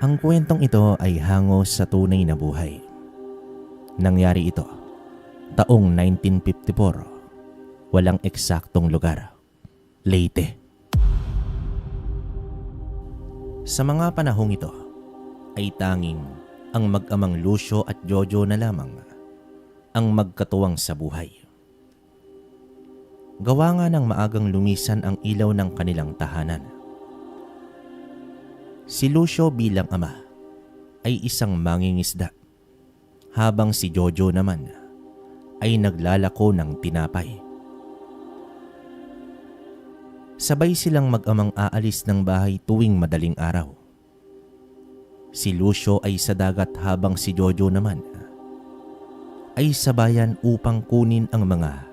Ang kwentong ito ay hango sa tunay na buhay. Nangyari ito taong 1954, walang eksaktong lugar, Leyte. Sa mga panahong ito ay tanging ang mag-amang Lucio at Jojo na lamang ang magkatuwang sa buhay. Gawa nga ng maagang lumisan ang ilaw ng kanilang tahanan. Si Lucio bilang ama ay isang mangingisda, habang si Jojo naman ay naglalako ng tinapay. Sabay silang mag-amang aalis ng bahay tuwing madaling araw. Si Lucio ay sa dagat habang si Jojo naman ay sa bayan upang kunin ang mga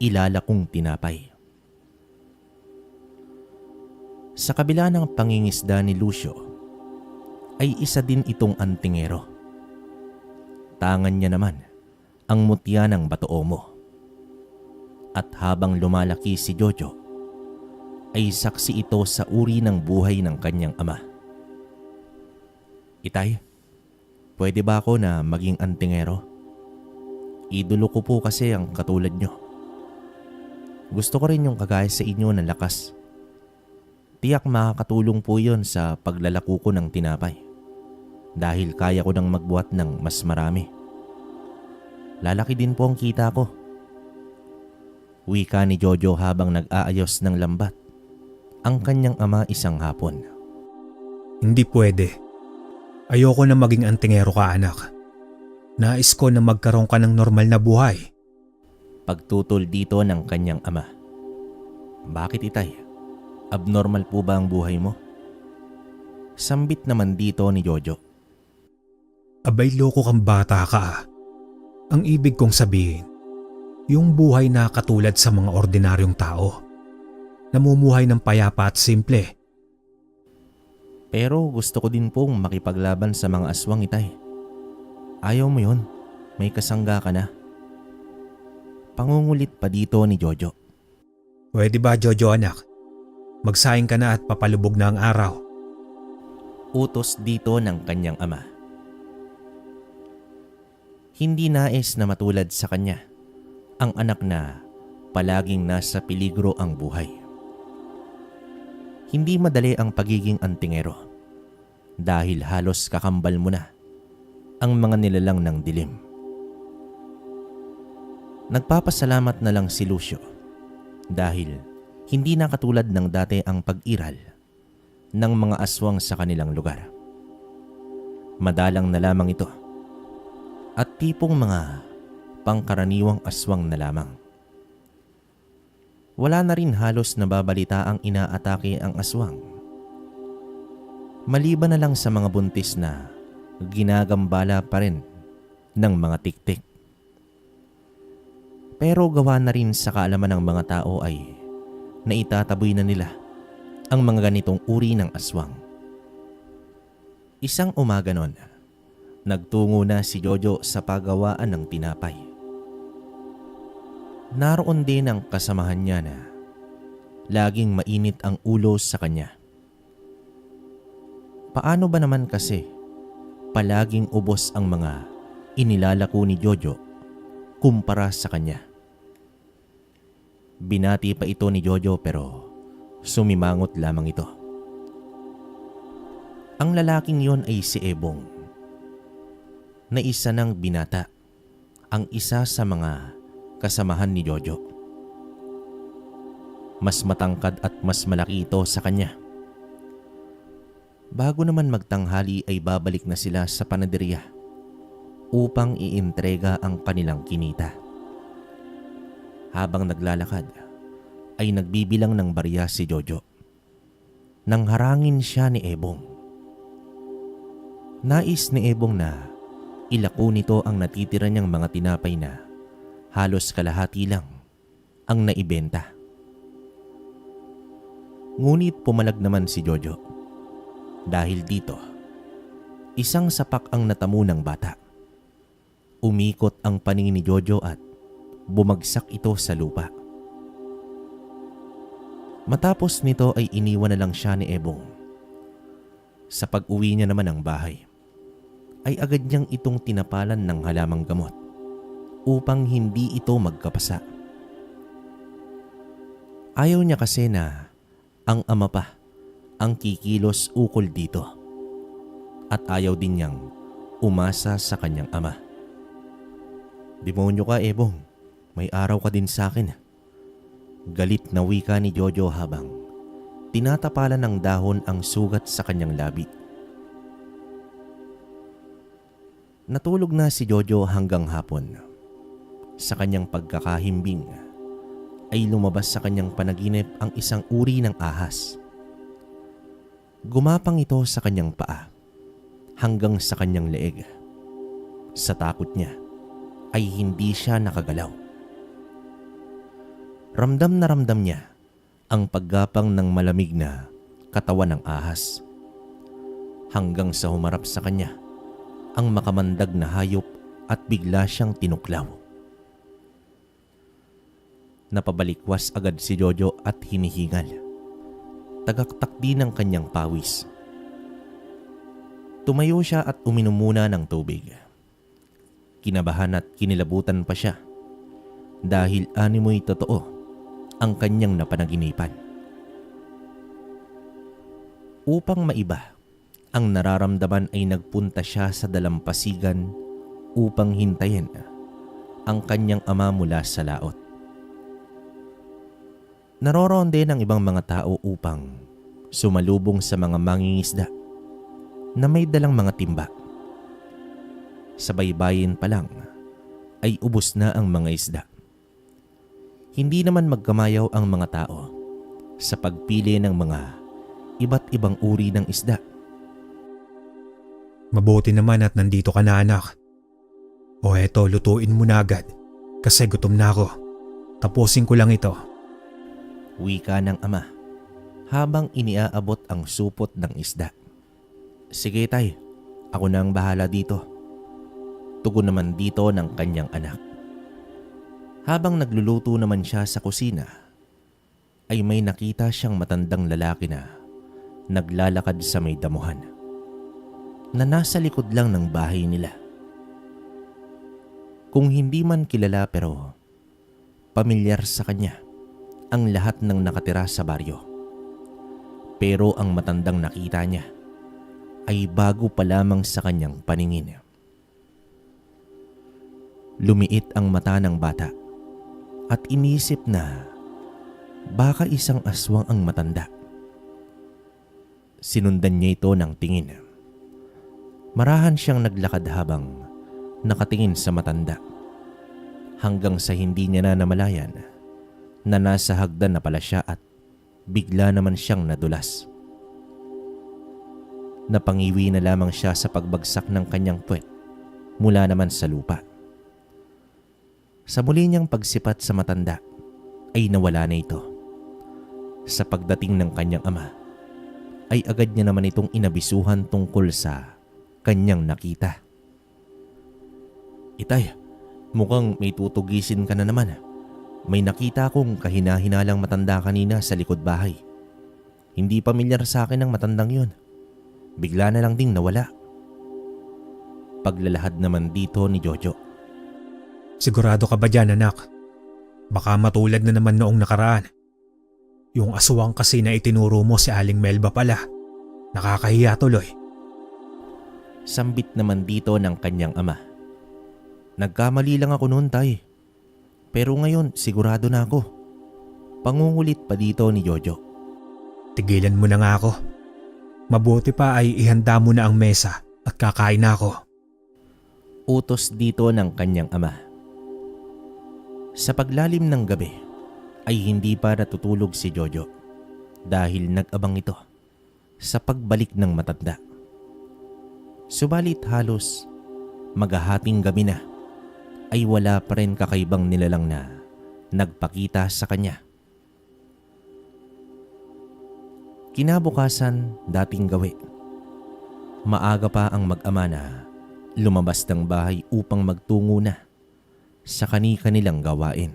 ilalakong tinapay. Sa kabila ng pangingisda ni Lucio ay isa din itong antingero. Tangan niya naman ang mutya ng Batoomo. At habang lumalaki si Jojo ay saksi ito sa uri ng buhay ng kanyang ama. Itay, pwede ba ako na maging antingero? Idolo ko po kasi ang katulad nyo. Gusto ko rin yung kagaya sa inyo na lakas. Tiyak makakatulong po yun sa paglalako ko ng tinapay. Dahil kaya ko nang magbuhat ng mas marami. Lalaki din po ang kita ko. Wika ni Jojo habang nag-aayos ng lambat ang kanyang ama isang hapon. Hindi pwede. Ayoko na maging antingero ka, anak. Nais ko na magkaroon ka ng normal na buhay. Pagtutol dito ng kanyang ama. Bakit, itay? Abnormal po ba ang buhay mo? Sambit naman dito ni Jojo. Abay, loko kang bata ka ah. Ang ibig kong sabihin, yung buhay na katulad sa mga ordinaryong tao. Namumuhay ng payapa at simple. Pero gusto ko din pong makipaglaban sa mga aswang, itay. Ayaw mo yun, may kasangga ka na. Pangungulit pa dito ni Jojo. Pwede ba, Jojo anak? Magsaing ka na at papalubog na ang araw. Utos dito ng kanyang ama. Hindi nais na matulad sa kanya ang anak na palaging nasa peligro ang buhay. Hindi madali ang pagiging antingero dahil halos kakambal mo na ang mga nilalang ng dilim. Nagpapasalamat na lang si Lucio dahil hindi na katulad ng dati ang pag-iral ng mga aswang sa kanilang lugar. Madalang na lamang ito at tipong mga pangkaraniwang aswang na lamang. Wala na rin halos nababalita ang inaatake ang aswang. Maliban na lang sa mga buntis na ginagambala pa rin ng mga tiktik. Pero gawa na rin sa kaalaman ng mga tao ay naitataboy na nila ang mga ganitong uri ng aswang. Isang umaga noon, nagtungo na si Jojo sa paggawaan ng tinapay. Naroon din ang kasamahan niya na laging mainit ang ulo sa kanya. Paano ba naman kasi palaging ubos ang mga inilalako ni Jojo kumpara sa kanya? Binati pa ito ni Jojo pero sumimangot lamang ito. Ang lalaking yon ay si Ebong, na isa ng binata, ang isa sa mga kasamahan ni Jojo. Mas matangkad at mas malaki ito sa kanya. Bago naman magtanghali ay babalik na sila sa panaderya upang iintrega ang kanilang kinita. Habang naglalakad ay nagbibilang ng barya si Jojo nang harangin siya ni Ebong. Nais ni Ebong na ilako nito ang natitira niyang mga tinapay na halos kalahati lang ang naibenta. Ngunit pumalag naman si Jojo dahil dito isang sapak ang natamo ng bata. Umikot ang paningin ni Jojo at bumagsak ito sa lupa. Matapos nito ay iniwan na lang siya ni Ebong. Sa pag-uwi niya naman ng bahay, ay agad niyang itong tinapalan ng halamang gamot upang hindi ito magkapasa. Ayaw niya kasi na ang ama pa ang kikilos ukol dito at ayaw din niyang umasa sa kanyang ama. "Demonyo ka, Ebong. May araw ka din sa akin." Galit na wika ni Jojo habang tinatapalan ng dahon ang sugat sa kanyang labi. Natulog na si Jojo hanggang hapon. Sa kanyang pagkakahimbing ay lumabas sa kanyang panaginip ang isang uri ng ahas. Gumapang ito sa kanyang paa hanggang sa kanyang leeg. Sa takot niya ay hindi siya nakagalaw. Ramdam na ramdam niya ang paggapang ng malamig na katawan ng ahas hanggang sa humarap sa kanya ang makamandag na hayop at bigla siyang tinuklaw. Napabalikwas agad si Jojo at hinihingal. Tagaktak din ang kanyang pawis. Tumayo siya at uminom muna ng tubig. Kinabahan at kinilabutan pa siya dahil animoy totoo ang kanyang napanaginipan. Upang maiba ang nararamdaman ay nagpunta siya sa dalampasigan upang hintayin ang kanyang ama mula sa laot. Naroroon din ang ibang mga tao upang sumalubong sa mga mangingisda na may dalang mga timba. Sa baybayin pa lang ay ubos na ang mga isda. Hindi naman magkamayaw ang mga tao sa pagpili ng mga iba't ibang uri ng isda. Mabuti naman at nandito ka na, anak. O eto, lutuin mo na agad kasi gutom na ako. Tapusin ko lang ito. Wika ng ama habang iniaabot ang supot ng isda. "Sige tay, ako na ang bahala dito." Tugon naman dito ng kanyang anak. Habang nagluluto naman siya sa kusina, ay may nakita siyang matandang lalaki na naglalakad sa may damuhan na nasa likod lang ng bahay nila. Kung hindi man kilala pero pamilyar sa kanya ang lahat ng nakatira sa baryo. Pero ang matandang nakita niya ay bago pa lamang sa kanyang paningin. Lumiit ang mata ng bata at inisip na baka isang aswang ang matanda. Sinundan niya ito ng tingin. Marahan siyang naglakad habang nakatingin sa matanda hanggang sa hindi niya na namalayan na nasa hagdan na pala siya at bigla naman siyang nadulas. Napangiwi na lamang siya sa pagbagsak ng kanyang puwet mula naman sa lupa. Sa muli niyang pagsipat sa matanda ay nawala na ito. Sa pagdating ng kanyang ama ay agad niya naman itong inabisuhan tungkol sa kanyang nakita. "Itay, mukhang may tutugisin ka na naman. May nakita akong kahina-hinalang matanda kanina sa likod bahay. Hindi pamilyar sa akin ang matandang yun. Bigla na lang ding nawala." Paglalahad naman dito ni Jojo. Sigurado ka ba dyan, anak? Baka matulad na naman noong nakaraan. Yung aswang kasi na itinuro mo si Aling Melba pala. Nakakahiya tuloy. Sambit naman dito ng kanyang ama. "Nagkamali lang ako noon, tay. Pero ngayon sigurado na ako." Pangungulit pa dito ni Jojo. Tigilan mo na nga ako. Mabuti pa ay ihanda mo na ang mesa at kakain na ako. Utos dito ng kanyang ama. Sa paglalim ng gabi ay hindi pa natutulog si Jojo dahil nag-abang ito sa pagbalik ng matanda. Subalit halos maghahating gabi na ay wala pa rin kakaibang nilalang na nagpakita sa kanya. Kinabukasan, dating gawi. Maaga pa ang mag-ama na lumabas ng bahay upang magtungo na sa kani-kanilang gawain.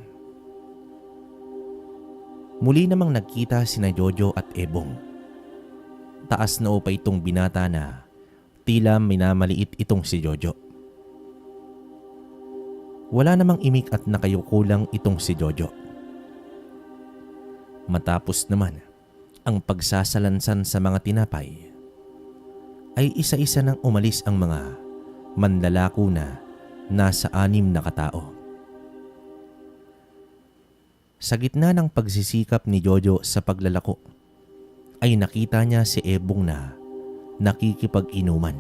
Muli namang nagkita sina Jojo at Ebong. taas na pa itong binata na tila minamaliit itong si Jojo. Wala namang imik at nakayukulang itong si Jojo. Matapos naman ang pagsasalansan sa mga tinapay, ay isa-isa nang umalis ang mga manlalako na nasa 6 na katao. Sa gitna ng pagsisikap ni Jojo sa paglalako, ay nakita niya si Ebong na nakikipag-inuman.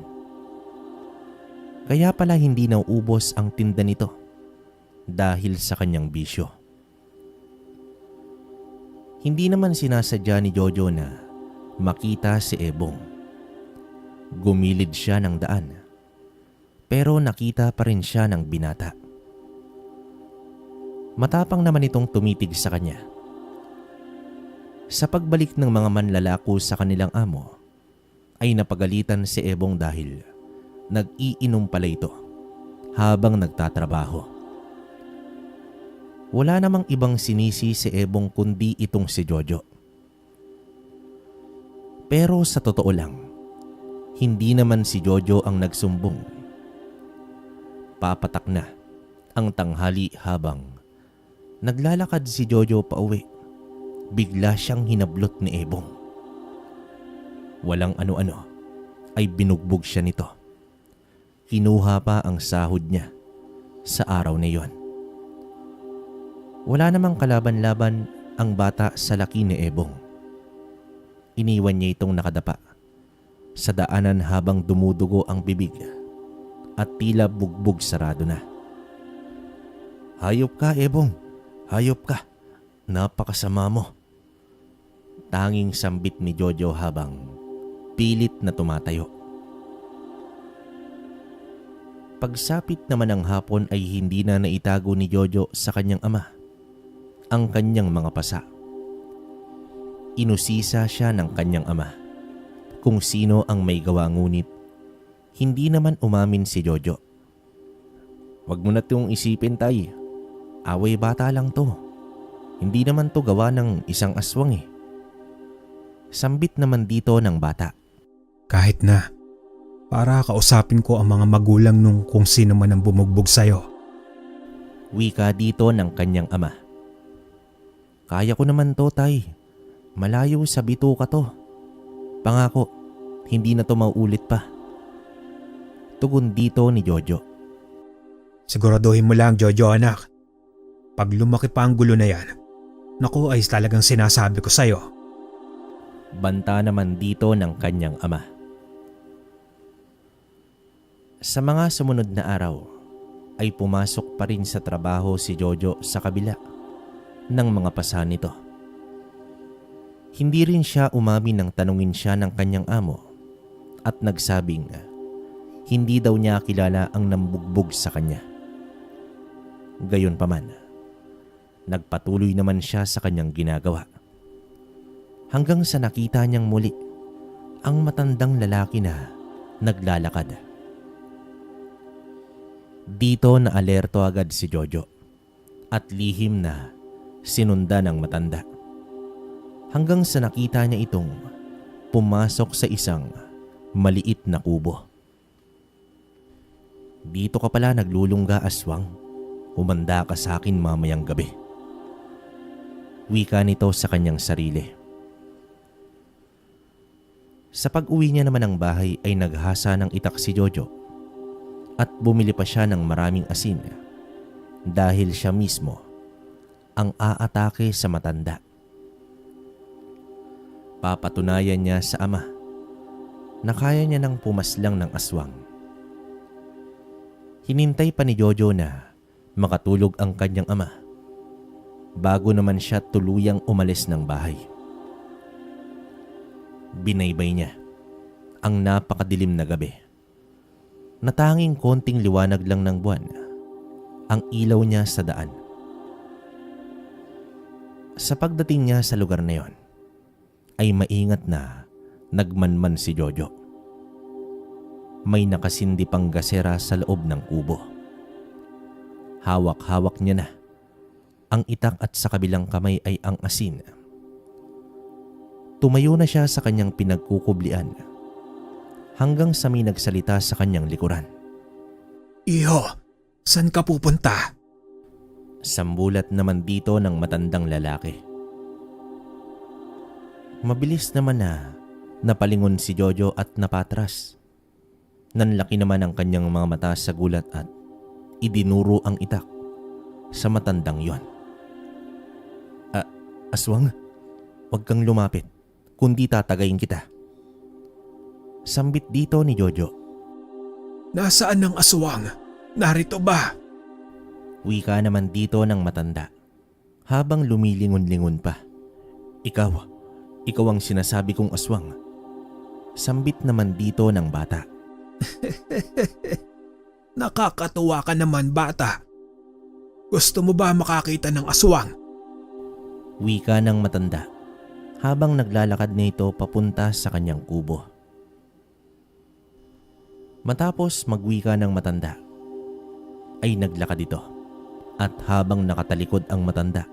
Kaya pala hindi nauubos ang tinda nito dahil sa kanyang bisyo. Hindi naman sinasadya ni Jojo na makita si Ebong. Gumilid siya ng daan, pero nakita pa rin siya ng binata. Matapang naman itong tumitig sa kanya. Sa pagbalik ng mga manlalako sa kanilang amo, ay napagalitan si Ebong dahil nag-iinom pala ito habang nagtatrabaho. Wala namang ibang sinisi si Ebong kundi itong si Jojo. Pero sa totoo lang, hindi naman si Jojo ang nagsumbong. Papatak na ang tanghali habang naglalakad si Jojo pauwi. Bigla siyang hinablot ni Ebong. Walang ano-ano ay binugbog siya nito. Kinuha pa ang sahod niya sa araw na iyon. Wala namang kalaban-laban ang bata sa laki ni Ebong. Iniwan niya itong nakadapa sa daanan habang dumudugo ang bibig at tila bugbog sarado na. "Hayop ka, Ebong! Hayop ka! Napakasama mo!" Tanging sambit ni Jojo habang pilit na tumatayo. Pagsapit naman ng hapon ay hindi na naitago ni Jojo sa kanyang ama ang kanyang mga pasa. Inusisa siya ng kanyang ama kung sino ang may gawa, ngunit hindi naman umamin si Jojo. "Wag mo na itong isipin, tay. Away bata lang to. Hindi naman to gawa ng isang aswang eh." Sambit naman dito ng bata. Kahit na, para kausapin ko ang mga magulang nung kung sino man ang bumugbog sa'yo. Wika dito ng kanyang ama. "Kaya ko naman to, tay. Malayo sa bituka to. Pangako, hindi na to mauulit pa." Tugon dito ni Jojo. Siguraduhin mo lang, Jojo anak. Pag lumaki pa ang gulo na yan, naku ay talagang sinasabi ko sa'yo. Banta naman dito ng kanyang ama. Sa mga sumunod na araw, ay pumasok pa rin sa trabaho si Jojo sa kabila ng mga pasa nito. Hindi rin siya umamin nang tanungin siya ng kanyang amo at nagsabing hindi daw niya kilala ang nambugbog sa kanya. Gayunpaman, nagpatuloy naman siya sa kanyang ginagawa. Hanggang sa nakita niyang muli ang matandang lalaki na naglalakad. Dito na alerto agad si Jojo at lihim na sinundan ng matanda. Hanggang sa nakita niya itong pumasok sa isang maliit na kubo. "Dito ka pala naglulungga, aswang. Humanda ka sa akin mamayang gabi." Wika nito sa kanyang sarili. Sa pag-uwi niya naman ng bahay ay naghasa ng itak si Jojo at bumili pa siya ng maraming asin dahil siya mismo ang aatake sa matanda. Papatunayan niya sa ama na kaya niya nang pumaslang ng aswang. Hinintay pa ni Jojo na makatulog ang kanyang ama bago naman siya tuluyang umalis ng bahay. Binaybay niya ang napakadilim na gabi na tanging konting liwanag lang ng buwan ang ilaw niya sa daan. Sa pagdating niya sa lugar na yon, ay maingat na nagmanman si Jojo. May nakasindi pang gasera sa loob ng kubo. Hawak-hawak niya na ang itak at sa kabilang kamay ay ang asin. Tumayo na siya sa kanyang pinagkukublian hanggang sa may nagsalita sa kanyang likuran. Iho, saan ka pupunta? Sambulat naman dito ng matandang lalaki. Mabilis naman na napalingon si Jojo at napatras. Nanlaki naman ang kanyang mga mata sa gulat at idinuro ang itak sa matandang yon. Aswang, huwag kang lumapit, kundi tatagayin kita. Sambit dito ni Jojo. Nasaan ang aswang? Narito ba? Wika naman dito ng matanda habang lumilingon-lingon pa. Ikaw ang sinasabi kong aswang. Sambit naman dito ng bata. Nakakatuwa ka naman, bata. Gusto mo ba makakita ng aswang? Wika ng matanda habang naglalakad na ito papunta sa kanyang kubo. Matapos magwika ng matanda, ay naglakad ito at habang nakatalikod ang matanda,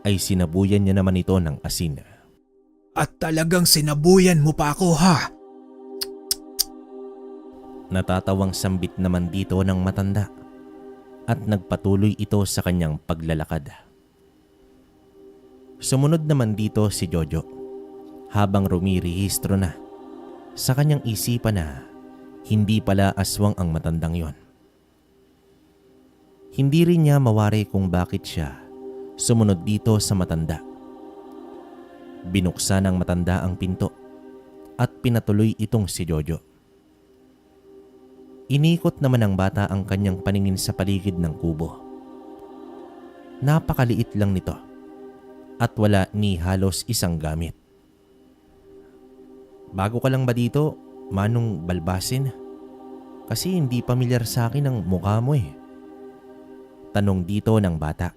ay sinabuyan niya naman ito ng asin. At talagang sinabuyan mo pa ako, ha? Natatawang sambit naman dito ng matanda at nagpatuloy ito sa kanyang paglalakad. Sumunod naman dito si Jojo habang rumirehistro na sa kanyang isipan na hindi pala aswang ang matandang yon. Hindi rin niya mawari kung bakit siya sumunod dito sa matanda. Binuksan ng matanda ang pinto at pinatuloy itong si Jojo. Inikot naman ng bata ang kanyang paningin sa paligid ng kubo. Napakaliit lang nito at wala ni halos isang gamit. Bago ka lang ba dito, Manong Balbasin? Kasi hindi pamilyar sa akin ang mukha mo eh. Tanong dito ng bata.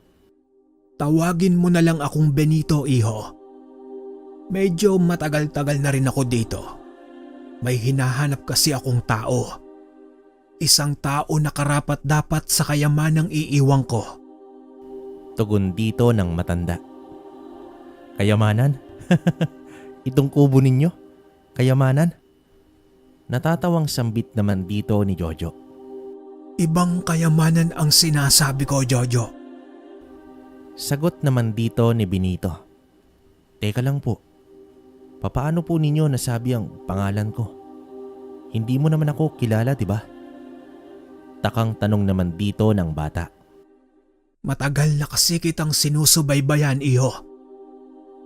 Tawagin mo na lang akong Benito, iho. Medyo matagal-tagal na rin ako dito. May hinahanap kasi akong tao. Isang tao na karapat-dapat sa kayamanang iiwang ko. Tugon dito ng matanda. Kayamanan? Itong kubo ninyo? Kayamanan? Natatawang sambit naman dito ni Jojo. Ibang kayamanan ang sinasabi ko, Jojo. Sagot naman dito ni Benito. Teka lang po. Papaano po ninyo nasabi ang pangalan ko? Hindi mo naman ako kilala, di ba? Takang tanong naman dito ng bata. Matagal na kasi kitang sinusubaybayan, iho.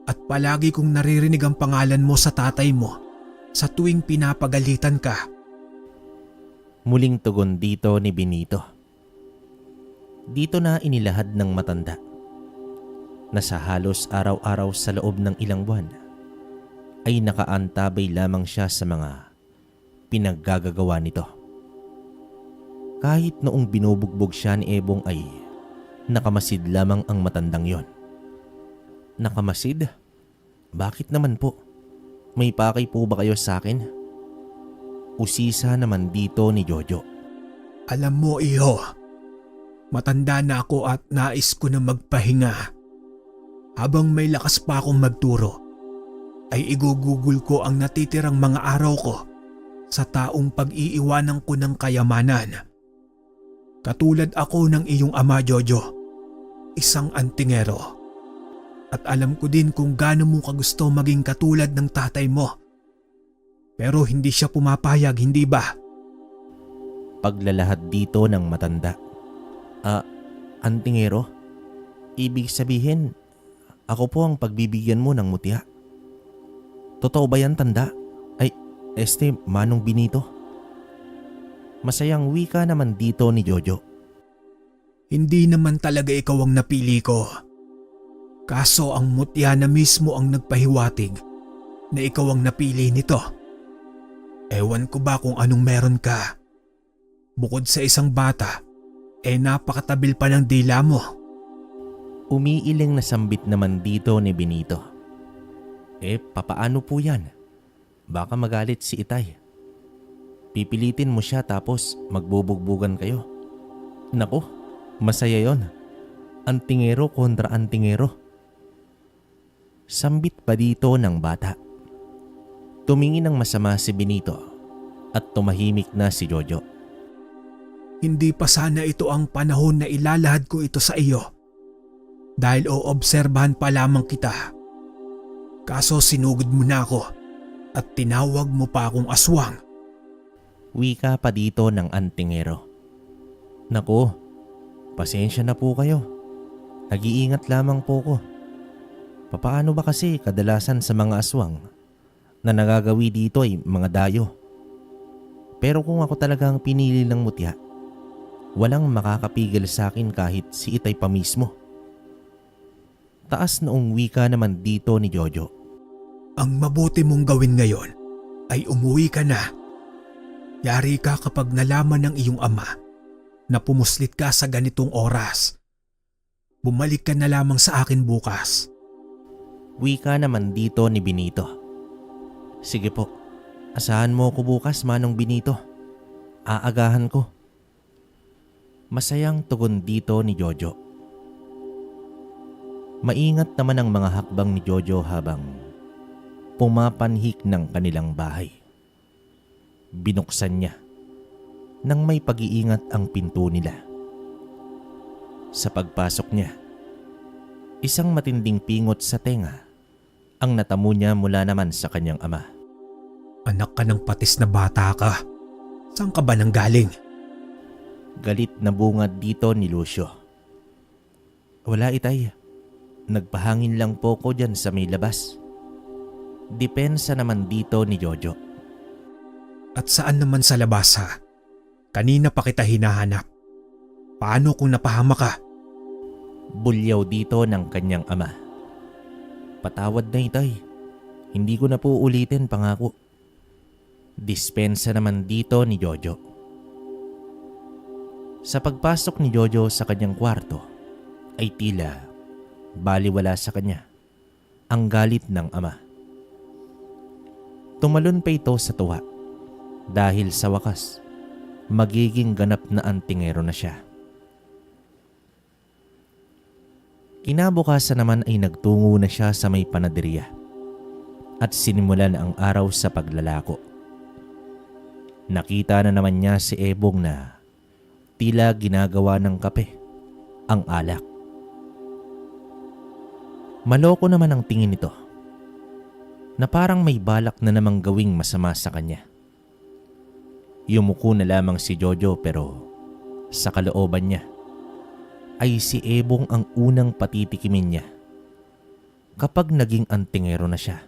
At palagi kong naririnig ang pangalan mo sa tatay mo sa tuwing pinapagalitan ka. Muling tugon dito ni Benito. Dito na inilahad ng matanda na sa halos araw-araw sa loob ng ilang buwan ay nakaantabay lamang siya sa mga pinaggagawa nito. Kahit noong binubugbog siya ni Ebong ay nakamasid lamang ang matandang yon. Nakamasid? Bakit naman po? May pakay po ba kayo sa akin? Usisa naman dito ni Jojo. Alam mo, iho, matanda na ako at nais ko na magpahinga. Habang may lakas pa akong magturo, ay igugugol ko ang natitirang mga araw ko sa taong pag-iiwanan ko ng kayamanan. Katulad ako ng iyong ama, Jojo, isang antingero. At alam ko din kung gaano mo kagusto maging katulad ng tatay mo. Pero hindi siya pumapayag, hindi ba? Paglalahad dito ng matanda. Antingero? Ibig sabihin, ako po ang pagbibigyan mo ng mutya. Totoo ba yan, tanda? Ay, Manong Benito. Masayang wika naman dito ni Jojo. Hindi naman talaga ikaw ang napili ko. Kaso ang mutya na mismo ang nagpahiwatig na ikaw ang napili nito. Ewan ko ba kung anong meron ka. Bukod sa isang bata, napakatabil pa ng dila mo. Umiiling na sambit naman dito ni Benito. Papaano po yan? Baka magalit si Itay. Pipilitin mo siya tapos magbubugbugan kayo. Naku, masaya yon. Antingero kontra antingero. Sambit pa dito ng bata. Tumingin ng masama si Benito at tumahimik na si Jojo. Hindi pa sana ito ang panahon na ilalahad ko ito sa iyo. Dahil oobserbahan pa lamang kita. Kaso sinugod mo na ako at tinawag mo pa akong aswang. Wika pa dito ng antingero. Naku, pasensya na po kayo. Nag-iingat lamang po ko. Papaano ba kasi kadalasan sa mga aswang na nagagawi dito ay mga dayo? Pero kung ako talagang pinili ng mutya, walang makakapigil sa akin kahit si Itay pa mismo. Taas noong wika naman dito ni Jojo. Ang mabuti mong gawin ngayon ay umuwi ka na. Yari ka kapag nalaman ng iyong ama na pumuslit ka sa ganitong oras. Bumalik ka na lamang sa akin bukas. Wika naman dito ni Benito. Sige po, asahan mo ko bukas, Manong Benito. Aagahan ko. Masayang tugon dito ni Jojo. Maingat naman ang mga hakbang ni Jojo habang pumapanhik ng kanilang bahay. Binuksan niya nang may pag-iingat ang pinto nila. Sa pagpasok niya, isang matinding pingot sa tenga ang natamo niya mula naman sa kanyang ama. Anak ka ng patis na bata ka. Saan ka ba nanggaling? Galit na bungad dito ni Lucio. Wala, Itay. Nagpahangin lang po ko dyan sa may labas. Depensa naman dito ni Jojo. At saan naman sa labas ha? Kanina pa kita hinahanap. Paano kung napahama ka? Bulyaw dito ng kanyang ama. Patawad na, Itay. Hindi ko na po ulitin, pangako. Dispensa naman dito ni Jojo. Sa pagpasok ni Jojo sa kanyang kwarto ay tila baliwala sa kanya ang galit ng ama. Tumalon pa ito sa tuwa dahil sa wakas magiging ganap na antingero na siya. Kinabukasan naman ay nagtungo na siya sa may panaderya at sinimulan ang araw sa paglalako. Nakita na naman niya si Ebong na tila ginagawa ng kape ang alak. Maloko naman ang tingin nito na parang may balak na namang gawing masama sa kanya. Yumuko na lamang si Jojo pero sa kalooban niya ay si Ebong ang unang patitikimin niya kapag naging antingero na siya.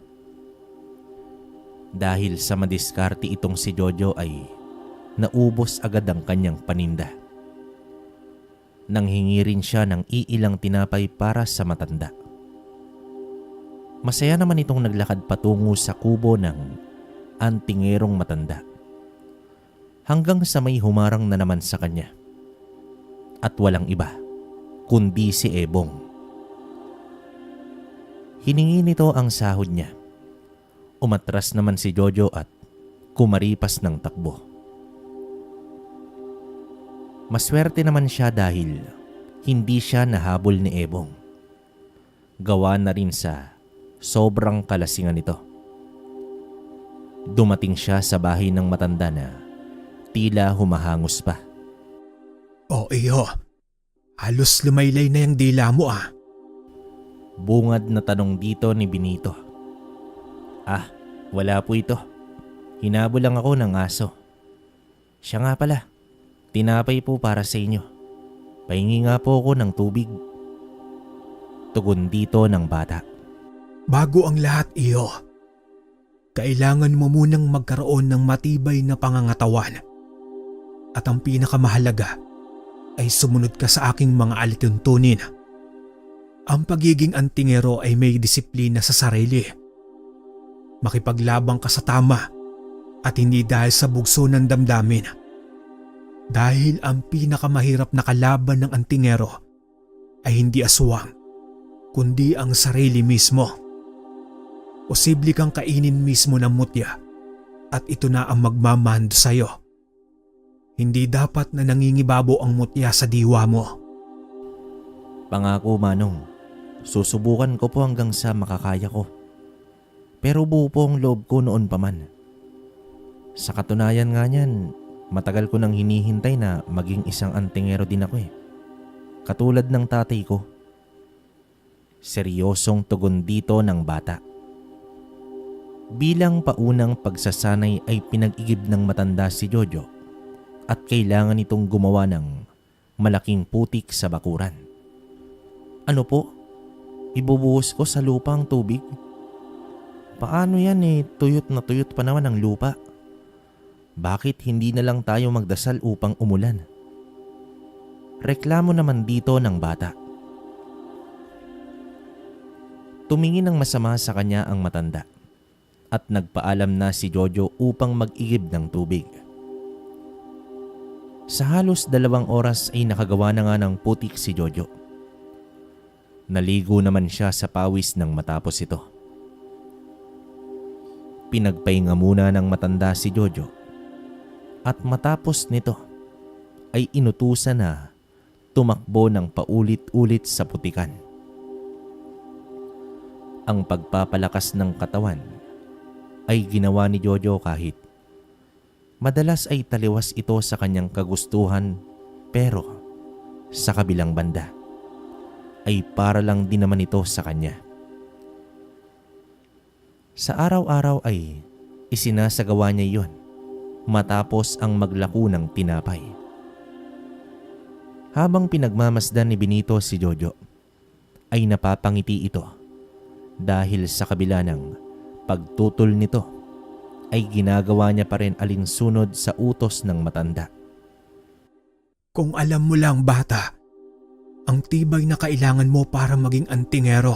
Dahil sa madiskarte itong si Jojo ay naubos agad ang kanyang paninda. Nanghingi rin siya ng iilang tinapay para sa matanda. Masaya naman itong naglakad patungo sa kubo ng antingerong matanda. Hanggang sa may humarang na naman sa kanya. At walang iba, kundi si Ebong. Hiningi nito ang sahod niya. Umatras naman si Jojo at kumaripas ng takbo. Maswerte naman siya dahil hindi siya nahabol ni Ebong. Gawa na rin sa sobrang kalasingan nito. Dumating siya sa bahay ng matanda na tila humahangos pa. O iyo, halos lumaylay na yung dila mo ah. Bungad na tanong dito ni Benito. Wala po ito. Hinabol lang ako ng aso. Siya nga pala, tinapay po para sa inyo. Pahingi nga po ako ng tubig. Tugon dito ng bata. Bago ang lahat iyo, kailangan mo munang magkaroon ng matibay na pangangatawan. At ang pinakamahalaga ay sumunod ka sa aking mga alituntunin. Ang pagiging antingero ay may disiplina sa sarili. Makipaglabang ka sa tama at hindi dahil sa bugso ng damdamin. Dahil ang pinakamahirap na kalaban ng antingero ay hindi aswang, kundi ang sarili mismo. Posible kang kainin mismo ng mutya at ito na ang magmamando sa'yo. Hindi dapat na nangingibabo ang mutya sa diwa mo. Pangako, Manong. Susubukan ko po hanggang sa makakaya ko. Pero buo po ang loob ko noon pa man. Sa katunayan nga niyan, matagal ko nang hinihintay na maging isang antingero din ako eh. Katulad ng tatay ko. Seryosong tugon dito ng bata. Bilang paunang pagsasanay ay pinag-igib ng matanda si Jojo at kailangan itong gumawa ng malaking putik sa bakuran. Ano po? Ibubuhos ko sa lupa ang tubig? Paano yan eh, tuyot na tuyot pa naman ang lupa. Bakit hindi na lang tayo magdasal upang umulan? Reklamo naman dito ng bata. Tumingin ng masama sa kanya ang matanda at nagpaalam na si Jojo upang mag-igib ng tubig. Sa halos 2 oras ay nakagawa na nga ng putik si Jojo. Naligo naman siya sa pawis nang matapos ito. Pinagpahinga muna ng matanda si Jojo at matapos nito ay inutusan na tumakbo ng paulit-ulit sa putikan. Ang pagpapalakas ng katawan ay ginawa ni Jojo kahit madalas ay taliwas ito sa kanyang kagustuhan, pero sa kabilang banda ay para lang din naman ito sa kanya. Sa araw-araw ay isinasagawa niya iyon matapos ang maglako ng tinapay. Habang pinagmamasdan ni Benito si Jojo, ay napapangiti ito dahil sa kabila ng pagtutol nito ay ginagawa niya pa rin alinsunod sa utos ng matanda. Kung alam mo lang bata, ang tibay na kailangan mo para maging antingero.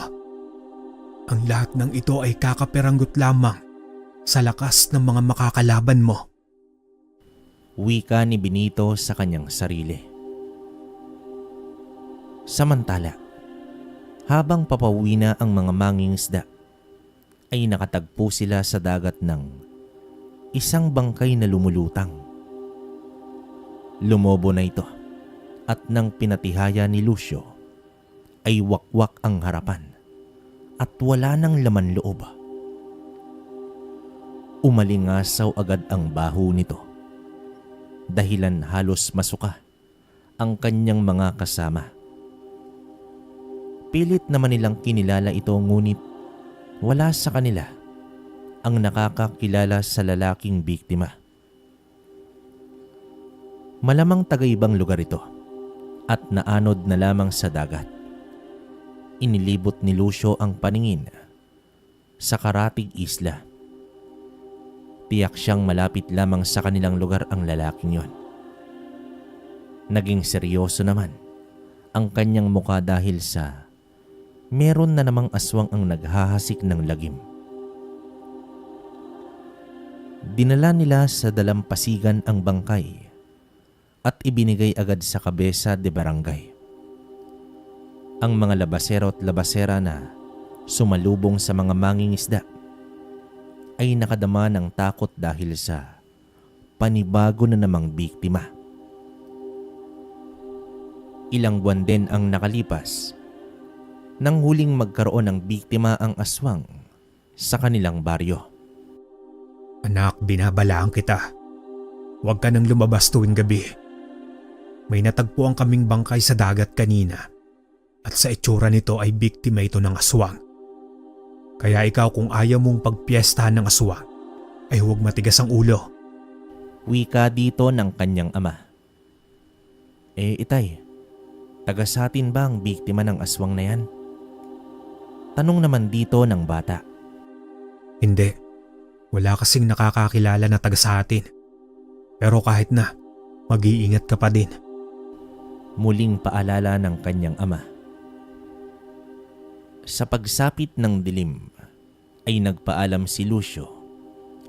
Ang lahat ng ito ay kakaperanggot lamang sa lakas ng mga makakalaban mo. Wika ni Benito sa kanyang sarili. Samantala, habang papauwi na ang mga mangingisda, ay nakatagpo sila sa dagat ng isang bangkay na lumulutang. Lumobo na ito at nang pinatihaya ni Lucio ay wakwak ang harapan at wala nang laman loob. Umalingasaw agad ang baho nito, dahilan halos masuka ang kanyang mga kasama. Pilit naman nilang kinilala ito ngunit wala sa kanila ang nakakakilala sa lalaking biktima. Malamang taga-ibang lugar ito at naanod na lamang sa dagat. Inilibot ni Lucio ang paningin sa karatig isla. Tiyak siyang malapit lamang sa kanilang lugar ang lalaking yon. Naging seryoso naman ang kanyang muka dahil sa meron na namang aswang ang naghahasik ng lagim. Dinala nila sa dalampasigan ang bangkay at ibinigay agad sa kabesa de barangay. Ang mga labasero at labasera na sumalubong sa mga mangingisda ay nakadama ng takot dahil sa panibago na namang biktima. Ilang buwan din ang nakalipas nang huling magkaroon ng biktima ang aswang sa kanilang baryo. Anak, binabalaan kita. Huwag ka nang lumabas tuwing gabi. May natagpuan kaming bangkay sa dagat kanina at sa itsura nito ay biktima ito ng aswang. Kaya ikaw kung ayaw mong pagpiestahan ng aswang ay huwag matigas ang ulo. Wika dito ng kanyang ama. Itay, taga sa atin ba ang biktima ng aswang na yan? Tanong naman dito ng bata. Hindi. Wala kasing nakakakilala na taga sa atin. Pero kahit na, mag-iingat ka pa din. Muling paalala ng kanyang ama. Sa pagsapit ng dilim ay nagpaalam si Lucio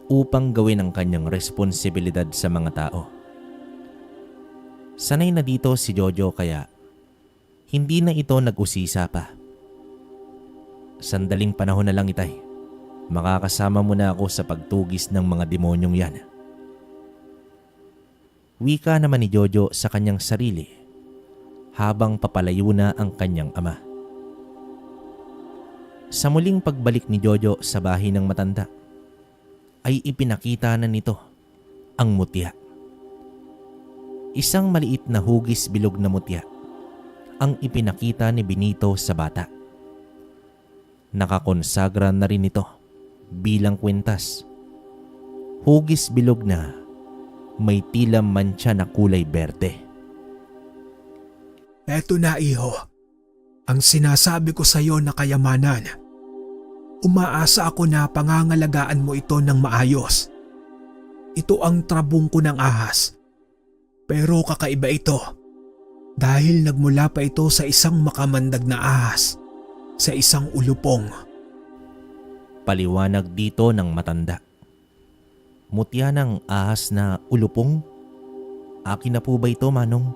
upang gawin ang kanyang responsibilidad sa mga tao. Sanay na dito si Jojo kaya hindi na ito nag-usisa pa. Sandaling panahon na lang itay. Makakasama mo na ako sa pagtugis ng mga demonyong yan. Wika naman ni Jojo sa kanyang sarili habang papalayo na ang kanyang ama. Sa muling pagbalik ni Jojo sa bahay ng matanda, ay ipinakita na nito ang mutya. Isang maliit na hugis bilog na mutya ang ipinakita ni Benito sa bata. Nakakonsagra na rin ito bilang kwintas. Hugis bilog na may tila mantsa na kulay berde. Eto na iho, ang sinasabi ko sa iyo na kayamanan. Umaasa ako na pangangalagaan mo ito ng maayos. Ito ang trabong ko ng ahas. Pero kakaiba ito dahil nagmula pa ito sa isang makamandag na ahas, sa isang ulupong. Paliwanag dito ng matanda. Mutya ng ahas na ulupong? Akin na po ba ito, Manong?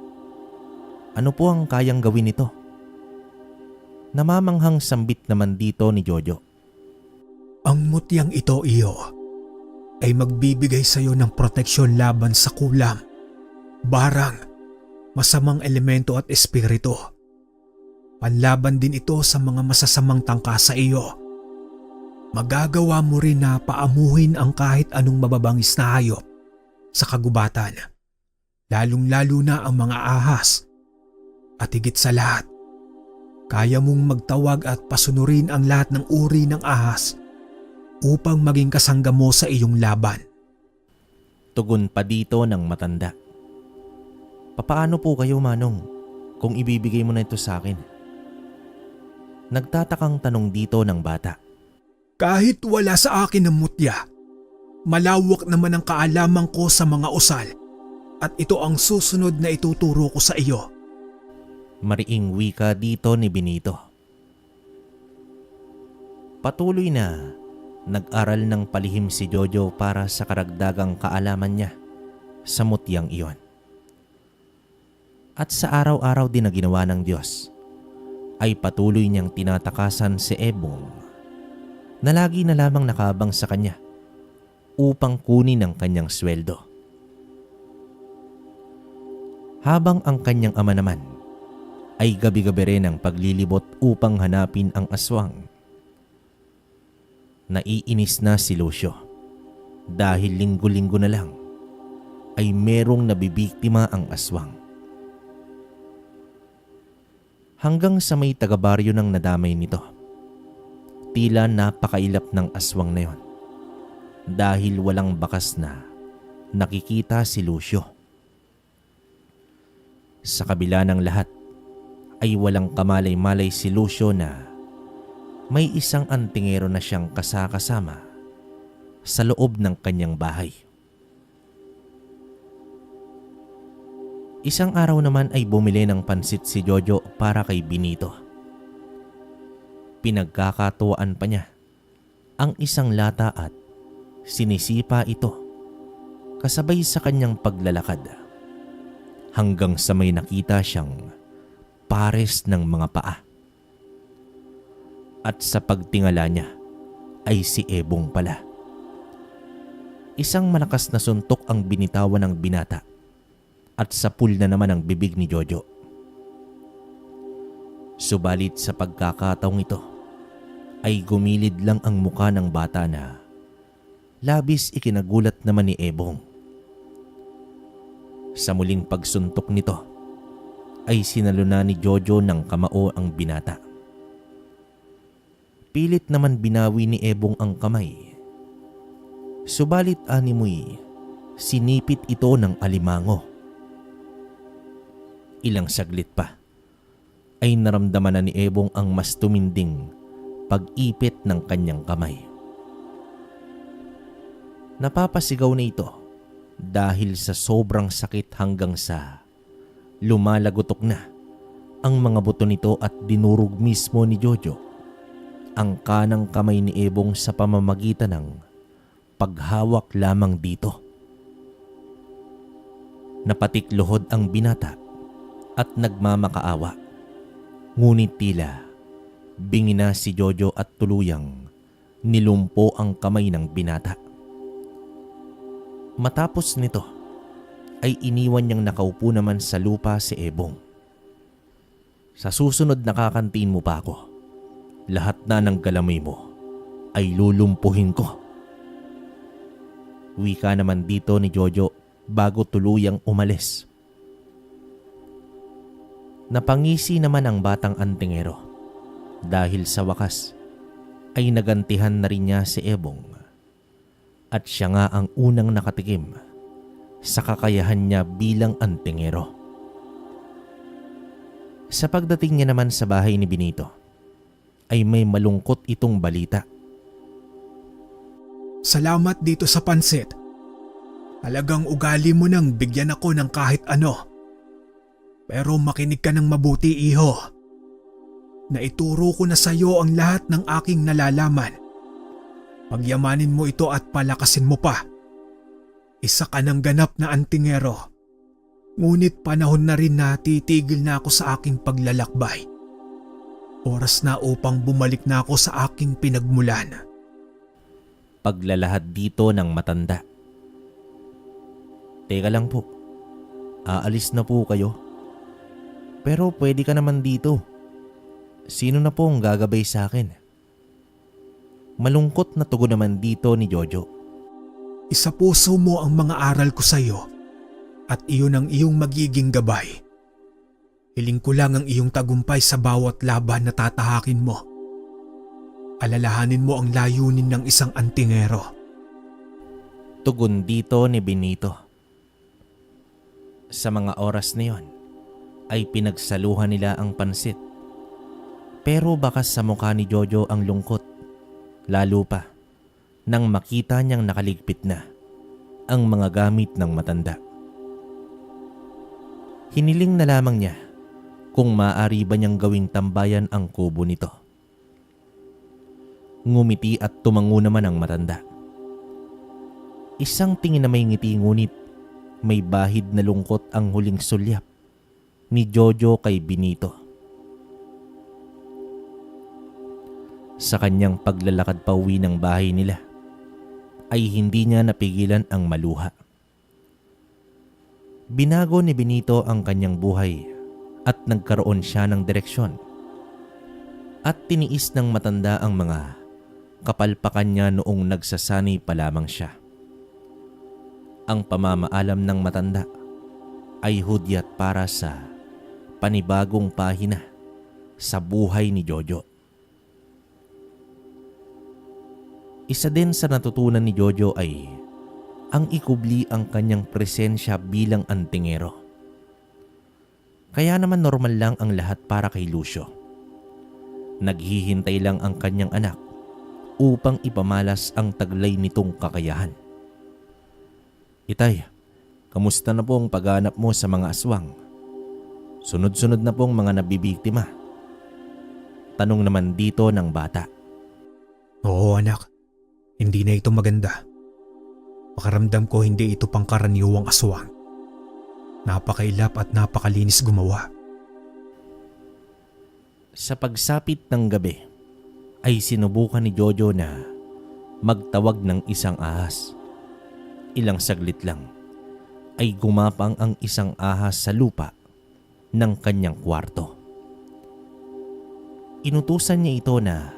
Ano po ang kayang gawin nito? Namamanghang sambit naman dito ni Jojo. Ang mutyang ito, iyo, ay magbibigay sa iyo ng proteksyon laban sa kulam, barang, masamang elemento at espiritu. Panlaban din ito sa mga masasamang tangka sa iyo. Magagawa mo rin na paamuhin ang kahit anong mababangis na hayop sa kagubatan, lalong-lalo na ang mga ahas. At higit sa lahat, kaya mong magtawag at pasunurin ang lahat ng uri ng ahas upang maging kasangga mo sa iyong laban. Tugon pa dito ng matanda. Papaano po kayo, Manong, kung ibibigay mo na ito sa akin? Nagtatakang tanong dito ng bata. Kahit wala sa akin ang mutya, malawak naman ang kaalaman ko sa mga usal at ito ang susunod na ituturo ko sa iyo. Mariing wika dito ni Benito. Patuloy na nag-aral ng palihim si Jojo para sa karagdagang kaalaman niya sa mutyang iyon. At sa araw-araw din na ginawa ng Diyos, ay patuloy niyang tinatakasan si Ebong na lagi na lamang nakabang sa kanya upang kunin ang kanyang sweldo. Habang ang kanyang ama naman ay gabi-gabi rin ang paglilibot upang hanapin ang aswang. Naiinis na si Lucio dahil linggo-linggo na lang ay merong nabibiktima ang aswang. Hanggang sa may taga-baryo nang nadamay nito. Tila napakailap ng aswang na yon dahil walang bakas na nakikita si Lucio. Sa kabila ng lahat ay walang kamalay-malay si Lucio na may isang antingero na siyang kasakasama sa loob ng kanyang bahay. Isang araw naman ay bumili ng pansit si Jojo para kay Benito. Pinagkakatuwaan pa niya ang isang lata at sinisipa ito kasabay sa kanyang paglalakad hanggang sa may nakita siyang pares ng mga paa. At sa pagtingala niya ay si Ebong pala. Isang malakas na suntok ang binitawan ng binata at sapul na naman ang bibig ni Jojo. Subalit sa pagkakataong ito ay gumilid lang ang muka ng bata na labis ikinagulat naman ni Ebong. Sa muling pagsuntok nito ay sinaluna ni Jojo ng kamao ang binata. Pilit naman binawi ni Ebong ang kamay. Subalit animoy, sinipit ito ng alimango. Ilang saglit pa ay naramdaman na ni Ebong ang mas tuminding pag-ipit ng kanyang kamay. Napapasigaw na ito dahil sa sobrang sakit hanggang sa lumalagotok na ang mga buto nito at dinurog mismo ni Jojo ang kanang kamay ni Ebong sa pamamagitan ng paghawak lamang dito. Napatikluhod ang binata at nagmamakaawa. Ngunit tila bingi na si Jojo at tuluyang nilumpo ang kamay ng binata. Matapos nito ay iniwan niyang nakaupo naman sa lupa si Ebong. Sa susunod nakakantiin mo pa ako. lahat na ng galamay mo ay lulumpuhin ko. Wika naman dito ni Jojo bago tuluyang umalis. Napangisi naman ang batang antingero dahil sa wakas ay nagantihan na rin niya si Ebong at siya nga ang unang nakatikim sa kakayahan niya bilang antingero. Sa pagdating niya naman sa bahay ni Benito ay may malungkot itong balita. Salamat dito sa pansit. Talagang ugali mo nang bigyan ako ng kahit ano. Pero makinig ka ng mabuti, iho. Naituro ko na sa iyo ang lahat ng aking nalalaman. Pagyamanin mo ito at palakasin mo pa. Isa ka ng ganap na antingero. Ngunit panahon na rin na titigil na ako sa aking paglalakbay. Oras na upang bumalik na ako sa aking pinagmulan. Paglalahad dito ng matanda. Teka lang po, aalis na po kayo. Pero pwede ka naman dito. Sino na po ang gagabay sa akin? Malungkot na tugon naman dito ni Jojo. Isa puso mo ang mga aral ko sa iyo at iyon ang iyong magiging gabay. Hiling ko lang ang iyong tagumpay sa bawat laban na tatahakin mo. Alalahanin mo ang layunin ng isang antingero. Tugon dito ni Benito. Sa mga oras na yon ay pinagsaluhan nila ang pansit. Pero bakas sa mukha ni Jojo ang lungkot, lalo pa nang makita niyang nakaligpit na ang mga gamit ng matanda. Hiniling na lamang niya kung maaari ba niyang gawing tambayan ang kubo nito. Ngumiti at tumango naman ang matanda. Isang tingin na may ngiti ngunit may bahid na lungkot ang huling sulyap ni Jojo kay Benito. Sa kanyang paglalakad pauwi ng bahay nila ay hindi niya napigilan ang maluha. Binago ni Benito ang kanyang buhay at nagkaroon siya ng direksyon. At tiniis ng matanda ang mga kapalpakan niya noong nagsasanay pa lamang siya. Ang pamamaalam ng matanda ay hudyat para sa panibagong pahina sa buhay ni Jojo. Isa din sa natutunan ni Jojo ay ang ikubli ang kanyang presensya bilang antingero. Kaya naman normal lang ang lahat para kay Lucio. Naghihintay lang ang kanyang anak upang ipamalas ang taglay nitong kakayahan. Itay, kamusta na po ang paghanap mo sa mga aswang? Sunod-sunod na pong mga nabibiktima. Tanong naman dito ng bata. Oo anak, hindi na ito maganda. Pakaramdam ko hindi ito pangkaraniwang aswang. Napakailap at napakalinis gumawa. Sa pagsapit ng gabi ay sinubukan ni Jojo na magtawag ng isang ahas. Ilang saglit lang ay gumapang ang isang ahas sa lupa ng kanyang kwarto. Inutusan niya ito na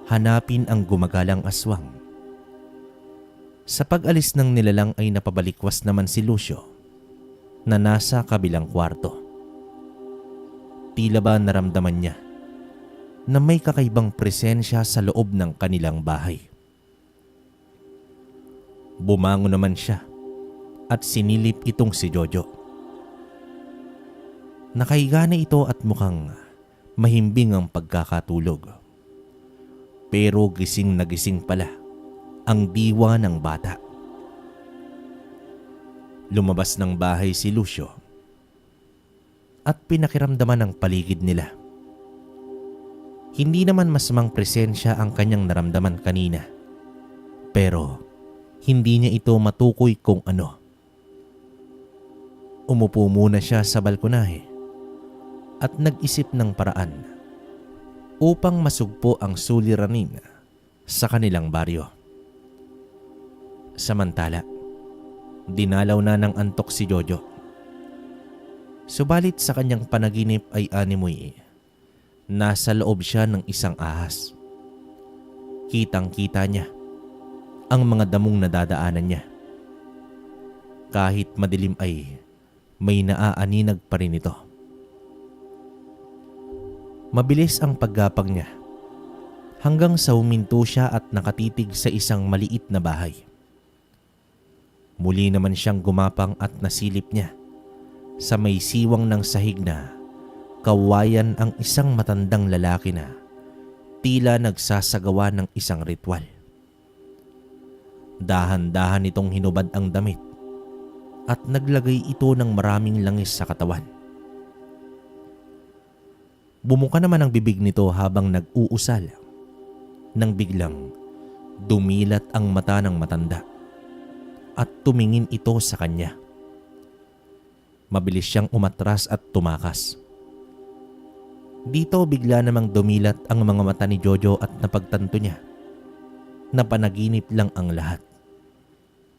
hanapin ang gumagalang aswang. Sa pag-alis ng nilalang ay napabalikwas naman si Lucio na nasa kabilang kwarto. Tila ba naramdaman niya na may kakaibang presensya sa loob ng kanilang bahay. Bumangon naman siya at sinilip itong si Jojo. Nakahiga na ito at mukhang mahimbing ang pagkakatulog. Pero gising na gising pala ang diwa ng bata. Lumabas ng bahay si Lucio at pinakiramdaman ang paligid nila. Hindi naman masamang presensya ang kanyang naramdaman kanina, pero hindi niya ito matukoy kung ano. Umupo muna siya sa balkonahe at nag-isip ng paraan upang masugpo ang suliranin sa kanilang baryo. Samantala, dinalaw na ng antok si Jojo. Subalit sa kanyang panaginip ay animoy nasa loob siya ng isang ahas. Kitang-kita niya ang mga damong nadadaanan niya. Kahit madilim ay may naaaninag pa rin ito. Mabilis ang paggapang niya hanggang sa huminto siya at nakatitig sa isang maliit na bahay. Muli naman siyang gumapang at nasilip niya sa may siwang ng sahig na kawayan ang isang matandang lalaki na tila nagsasagawa ng isang ritual. Dahan-dahan itong hinubad ang damit at naglagay ito ng maraming langis sa katawan. Bumuka naman ang bibig nito habang nag-uusal nang biglang dumilat ang mata ng matanda at tumingin ito sa kanya. Mabilis siyang umatras at tumakas. Dito bigla namang dumilat ang mga mata ni Jojo at napagtanto niya na panaginip lang ang lahat.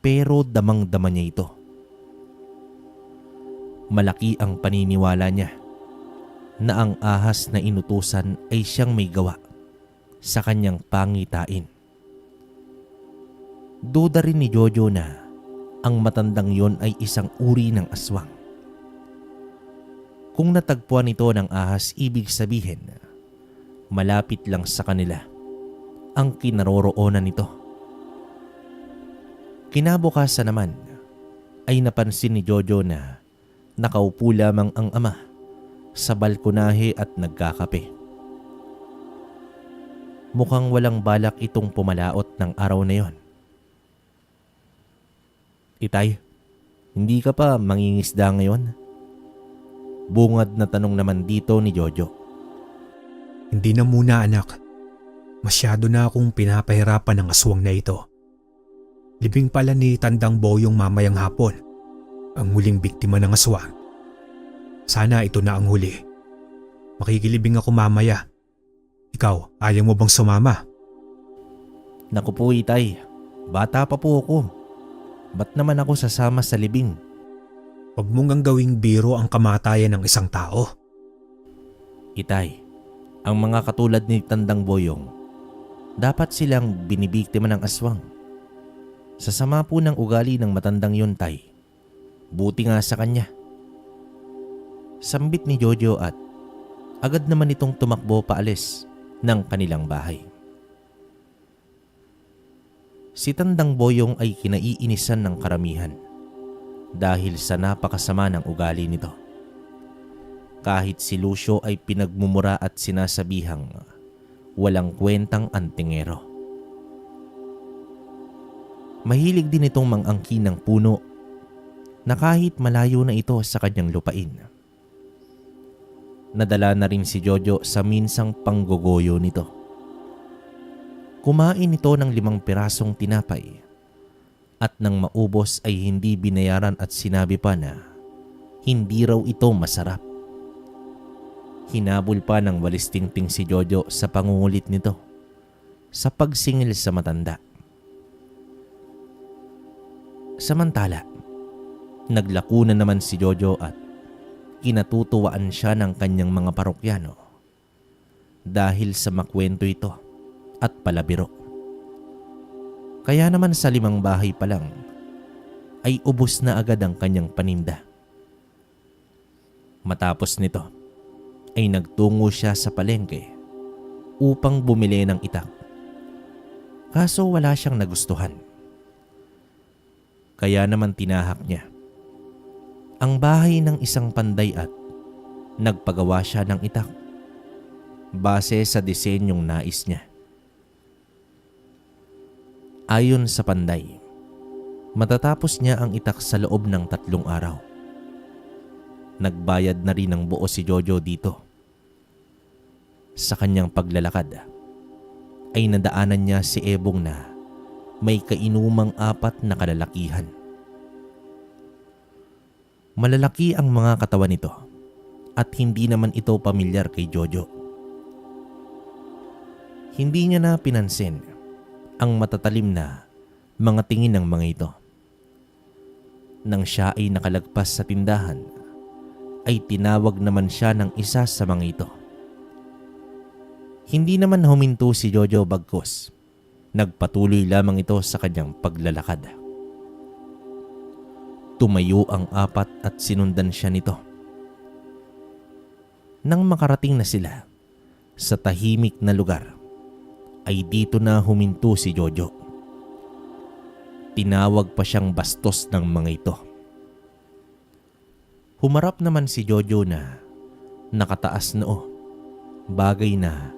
Pero damang-dama niya ito. Malaki ang paniniwala niya na ang ahas na inutusan ay siyang may gawa sa kanyang pangitain. Duda rin ni Jojo na ang matandang yon ay isang uri ng aswang. Kung natagpuan ito ng ahas, ibig sabihin malapit lang sa kanila ang kinaroroonan nito. Kinabukasan naman ay napansin ni Jojo na nakaupo lamang ang ama sa balkonahe at nagkakape. Mukhang walang balak itong pumalaot ng araw na yon. Itay, hindi ka pa mangingisda ngayon? Bungad na tanong naman dito ni Jojo. Hindi na muna anak. Masyado na akong pinapahirapan ng aswang na ito. Libing pala ni Tandang Boyong mamayang hapon ang huling biktima ng aswang. Sana ito na ang huli. Makikilibing ako mamaya. Ikaw, ayaw mo bang sumama? Naku po itay, bata pa po ako. Ba't naman ako sasama sa libing? Huwag mong ang gawing biro ang kamatayan ng isang tao. Itay, ang mga katulad ni Tandang Boyong, dapat silang binibiktima ng aswang. Sa sama po ng ugali ng matandang yun, tay. Buti nga sa kanya. Sambit ni Jojo at agad naman itong tumakbo paalis ng kanilang bahay. Si Tandang Boyong ay kinaiinisan ng karamihan dahil sa napakasama ng ugali nito. Kahit si Lucio ay pinagmumura at sinasabihang walang kwentang antingero. Mahilig din itong mangangkin ng puno na kahit malayo na ito sa kanyang lupain. Nadala na rin si Jojo sa minsang panggogoyo nito. Kumain ito ng 5 pirasong tinapay at nang maubos ay hindi binayaran at sinabi pa na hindi raw ito masarap. Hinabol pa ng walis tingting si Jojo sa pangungulit nito sa pagsingil sa matanda. Samantala, naglako na naman si Jojo at kinatutuwaan siya ng kanyang mga parokyano dahil sa makwento ito at palabiro. Kaya naman sa 5 bahay pa lang ay ubos na agad ang kanyang paninda. Matapos nito ay nagtungo siya sa palengke upang bumili ng itak. Kaso wala siyang nagustuhan. Kaya naman tinahak niya ang bahay ng isang panday at nagpagawa siya ng itak base sa disenyong nais niya. Ayon sa panday, matatapos niya ang itak sa loob ng 3 araw. Nagbayad na rin ng buo si Jojo dito. Sa kanyang paglalakad ay nadaanan niya si Ebong na may kainumang 4 na kalalakihan. Malalaki ang mga katawan nito at hindi naman ito pamilyar kay Jojo. Hindi niya na pinansin ang matatalim na mga tingin ng mga ito. Nang siya ay nakalagpas sa tindahan, ay tinawag naman siya ng isa sa mga ito. Hindi naman huminto si Jojo bagkus Nagpatuloy lamang ito sa kanyang paglalakad. Tumayo ang apat at sinundan siya nito. Nang makarating na sila sa tahimik na lugar, ay dito na huminto si Jojo. Tinawag pa siyang bastos ng mga ito. Humarap naman si Jojo na nakataas noo, bagay na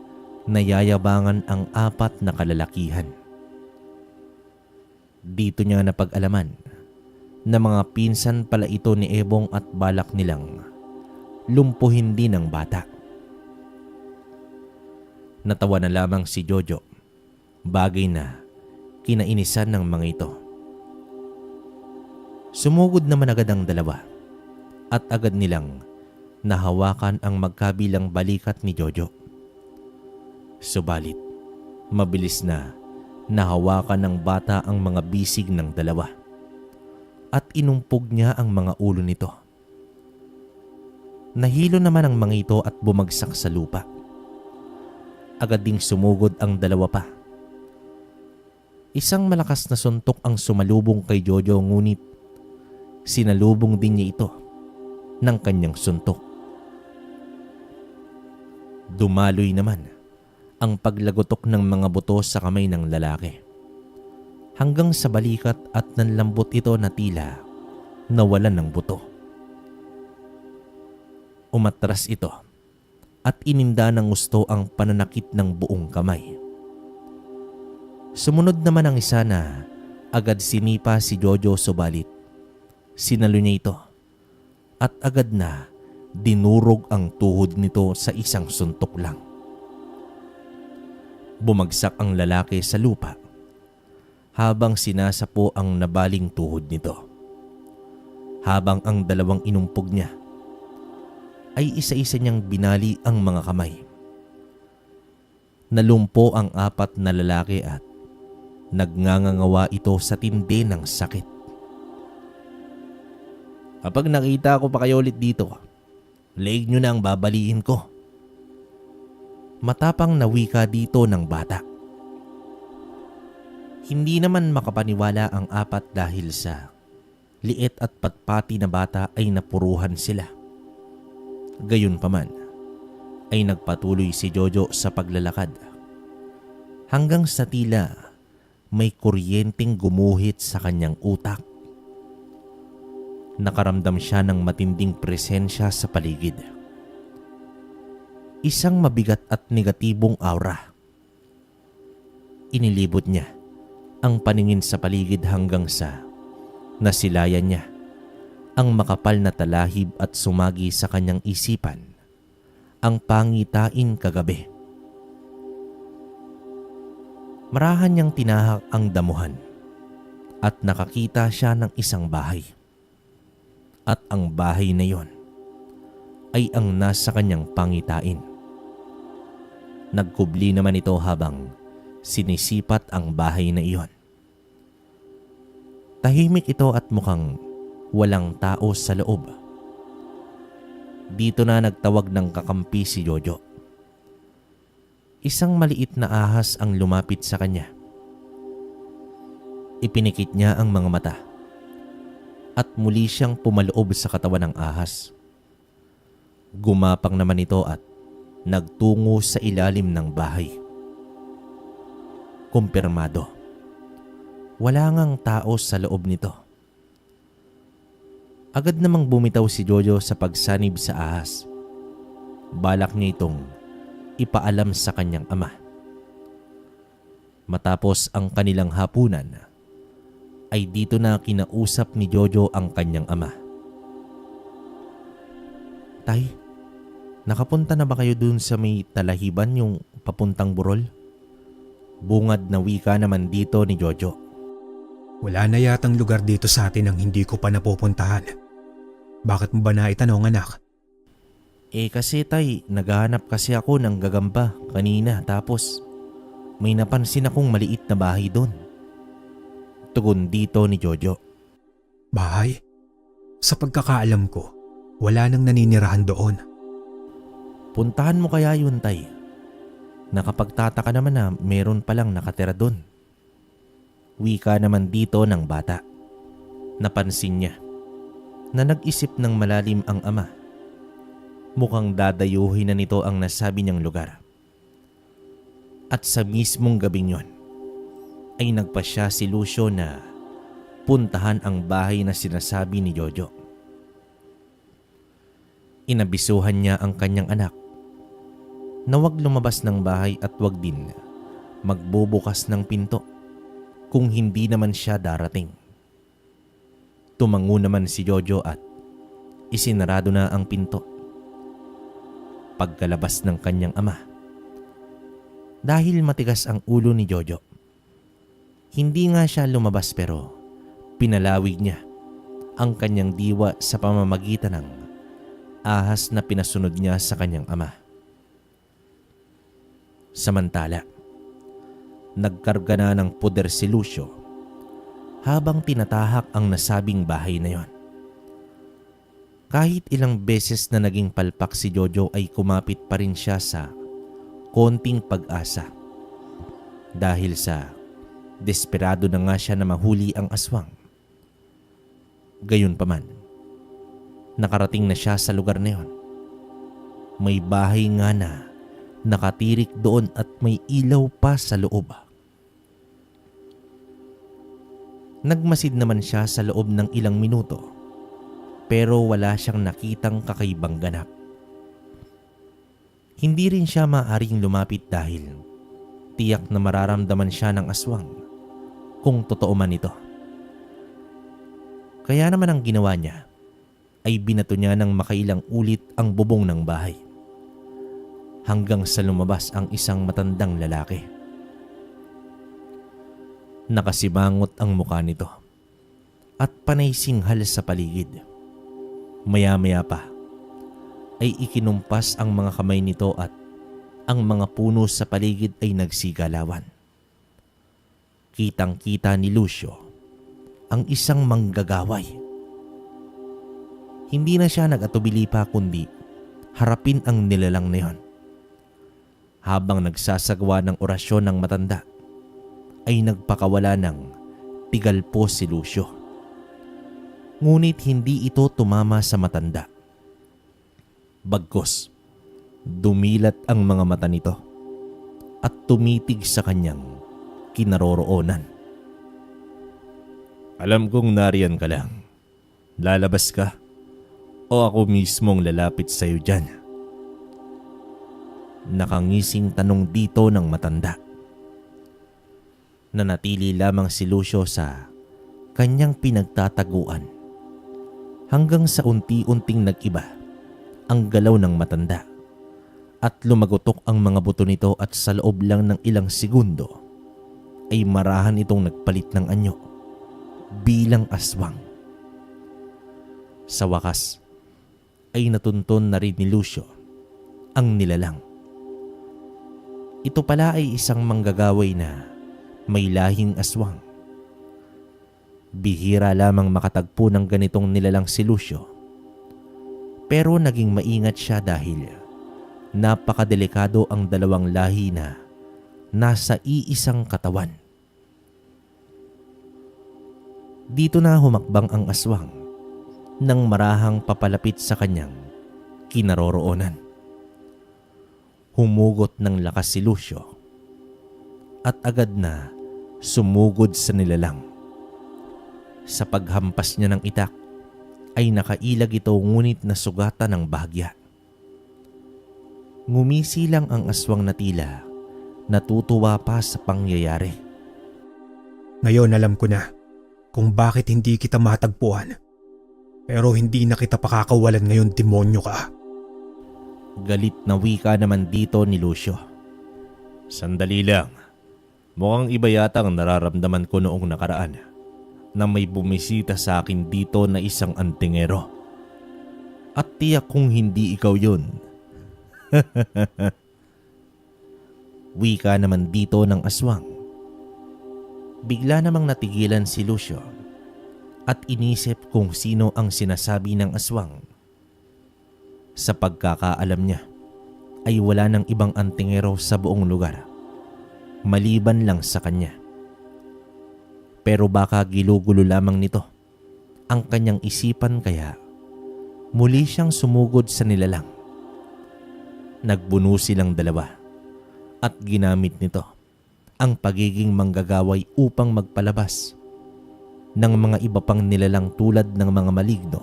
nayayabangan ang apat na kalalakihan. Dito niya napag-alaman na mga pinsan pala ito ni Ebong at balak nilang lumpuhin din ang bata. Natawa na lamang si Jojo, bagay na kinainisan ng mga ito. Sumugod naman agad ang dalawa at agad nilang nahawakan ang magkabilang balikat ni Jojo. Subalit, mabilis na nahawakan ng bata ang mga bisig ng dalawa at inumpog niya ang mga ulo nito. Nahilo naman ang mga ito at bumagsak sa lupa. Agad ding sumugod ang dalawa pa. Isang malakas na suntok ang sumalubong kay Jojo, ngunit sinalubong din niya ito ng kanyang suntok. Dumaloy naman ang paglagotok ng mga buto sa kamay ng lalaki hanggang sa balikat at nanlambot ito na tila nawalan ng buto. Umatras ito at ininda ng gusto ang pananakit ng buong kamay. Sumunod naman ang isa na agad sinipa si Jojo, subalit sinalo niya ito at agad na dinurog ang tuhod nito sa isang suntok lang. Bumagsak ang lalaki sa lupa habang sinasapo ang nabaling tuhod nito. Habang ang dalawang inumpog niya ay isa-isa niyang binali ang mga kamay. Nalumpo ang apat na lalaki at nagngangangawa ito sa tindi ng sakit. Kapag nakita ko pa kayo ulit dito, leeg nyo na ang babaliin ko. Matapang na wika dito ng bata. Hindi naman makapaniwala ang apat dahil sa liit at patpati na bata ay napuruhan sila. Gayunpaman ay nagpatuloy si Jojo sa paglalakad hanggang sa tila may kuryenteng gumuhit sa kanyang utak. Nakaramdam siya ng matinding presensya sa paligid. Isang mabigat at negatibong aura. Inilibot niya ang paningin sa paligid hanggang sa nasilayan niya ang makapal na talahib at sumagi sa kanyang isipan ang pangitain kagabi. Marahan niyang tinahak ang damuhan at nakakita siya ng isang bahay. At ang bahay na yon ay ang nasa kanyang pangitain. Nagkubli naman ito habang sinisipat ang bahay na iyon. Tahimik ito at mukhang walang tao sa loob. Dito na nagtawag ng kakampi si Jojo. Isang maliit na ahas ang lumapit sa kanya. Ipinikit niya ang mga mata at muli siyang pumaloob sa katawan ng ahas. Gumapang naman ito at nagtungo sa ilalim ng bahay. Kumpirmado, wala ngang tao sa loob nito. Agad namang bumitaw si Jojo sa pagsanib sa ahas. Balak niya itong ipaalam sa kanyang ama. Matapos ang kanilang hapunan, ay dito na kinausap ni Jojo ang kanyang ama. Tay, nakapunta na ba kayo dun sa may talahiban, yung papuntang Burol? Bungad na wika naman dito ni Jojo. Wala na yatang lugar dito sa atin ang hindi ko pa napupuntahan. Bakit mo ba naitanong, anak? Kasi tay, naghahanap kasi ako ng gagamba kanina, tapos may napansin akong maliit na bahay doon. Tugon dito ni Jojo. Bahay? Sa pagkakaalam ko, wala nang naninirahan doon. Puntahan mo kaya yun, tay. Nakapagtataka naman na meron palang nakatira doon. Wika naman dito ng bata. Napansin niya na nag-isip ng malalim ang ama. Mukhang dadayuhin na nito ang nasabi niyang lugar. At sa mismong gabing yon ay nagpasya si Lucio na puntahan ang bahay na sinasabi ni Jojo. Inabisuhan niya ang kanyang anak na huwag lumabas ng bahay at huwag din magbubukas ng pinto kung hindi naman siya darating. Tumango naman si Jojo at isinarado na ang pinto. Pagkalabas ng kanyang ama, dahil matigas ang ulo ni Jojo, hindi nga siya lumabas pero pinalawig niya ang kanyang diwa sa pamamagitan ng ahas na pinasunod niya sa kanyang ama. Samantala, nagkarga na ng puder si Lucio habang tinatahak ang nasabing bahay na yon. Kahit ilang beses na naging palpak si Jojo ay kumapit pa rin siya sa konting pag-asa dahil sa desperado na nga siya na mahuli ang aswang. Gayunpaman, nakarating na siya sa lugar na yon. May bahay nga na nakatirik doon at may ilaw pa sa loob. Nagmasid naman siya sa loob ng ilang minuto pero wala siyang nakitang kakaibang ganap. Hindi rin siya maaaring lumapit dahil tiyak na mararamdaman siya ng aswang kung totoo man ito. Kaya naman ang ginawa niya ay binato niya ng makailang ulit ang bubong ng bahay hanggang sa lumabas ang isang matandang lalaki. Nakasimangot ang mukha nito at panay singhal sa paligid. Maya-maya pa ay ikinumpas ang mga kamay nito at ang mga puno sa paligid ay nagsigalawan. Kitang-kita ni Lucio ang isang manggagaway. Hindi na siya nag-atubili pa kundi harapin ang nilalang na yon. Habang nagsasagawa ng orasyon ng matanda, ay nagpakawala ng tigalpo si Lucio. Ngunit hindi ito tumama sa matanda. Bagkus, dumilat ang mga mata nito at tumitig sa kanyang kinaroroonan. Alam kong nariyan ka lang. Lalabas ka o ako mismong lalapit sa iyo dyan? Nakangising tanong dito ng matanda. Nanatili lamang si Lucio sa kanyang pinagtataguan hanggang sa unti-unting nag-iba ang galaw ng matanda at lumagotok ang mga buto nito at sa loob lang ng ilang segundo ay marahan itong nagpalit ng anyo bilang aswang. Sa wakas ay natunton na rin ni Lucio ang nilalang. Ito pala ay isang manggagaway na may lahing aswang. Bihira lamang makatagpo ng ganitong nilalang si Lucio. Pero naging maingat siya dahil napakadelikado ang dalawang lahi na nasa iisang katawan. Dito na humakbang ang aswang nang marahang papalapit sa kanyang kinaroroonan. Humugot ng lakas si Lucio at agad na sumugod sa nilalang. Sa paghampas niya ng itak ay nakailag ito ngunit nasugatan ng bahagya. Ngumisi lang ang aswang na tila natutuwa pa sa pangyayari. Ngayon alam ko na kung bakit hindi kita matagpuan. Pero hindi na kita pakakawalan ngayon, demonyo ka. Galit na wika naman dito ni Lucio. Sandali lang. Mukhang iba yata ang nararamdaman ko noong nakaraan na may bumisita sa akin dito na isang antingero. At tiyak kung hindi ikaw yun. Wika naman dito ng aswang. Bigla namang natigilan si Lucio at inisip kung sino ang sinasabi ng aswang. Sa pagkakaalam niya ay wala ng ibang antingero sa buong lugar maliban lang sa kanya. Pero baka gilugulo lamang nito ang kanyang isipan kaya muli siyang sumugod sa nilalang. Nagbuno silang dalawa at ginamit nito ang pagiging manggagaway upang magpalabas ng mga iba pang nilalang tulad ng mga maligno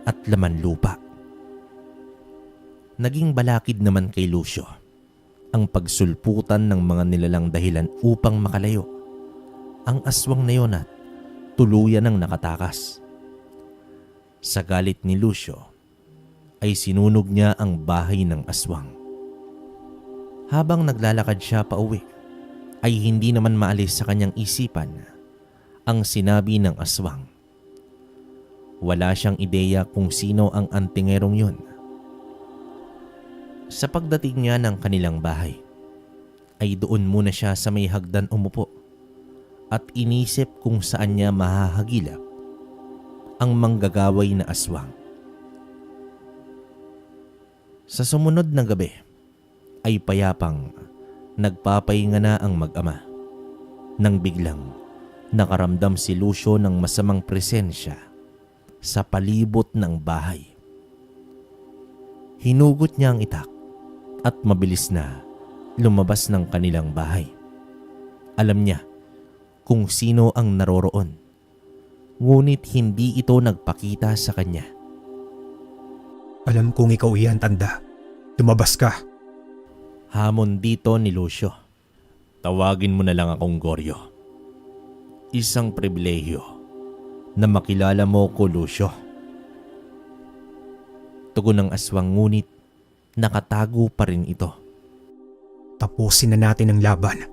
at laman lupa. Naging balakid naman kay Lucio ang pagsulputan ng mga nilalang dahilan upang makalayo ang aswang na yon at tuluyan ng nakatakas. Sa galit ni Lucio ay sinunog niya ang bahay ng aswang. Habang naglalakad siya pauwi ay hindi naman maalis sa kanyang isipan ang sinabi ng aswang. Wala siyang ideya kung sino ang antingerong yun. Sa pagdating niya ng kanilang bahay, ay doon muna siya sa may hagdan umupo at inisip kung saan niya mahahagilap ang manggagaway na aswang. Sa sumunod na gabi ay payapang nagpapahinga na ang mag-ama nang biglang nakaramdam si Lucio ng masamang presensya sa palibot ng bahay. Hinugot niya ang itak at mabilis na lumabas ng kanilang bahay. Alam niya kung sino ang naroroon, ngunit hindi ito nagpakita sa kanya. Alam kong ikaw iyan, tanda. Lumabas ka. Hamon dito ni Lucio. Tawagin mo na lang akong Goryo. Isang pribilehyo na makilala mo ko, Lucio. Tugon ng aswang ngunit nakatago pa rin ito. Tapusin na natin ang laban.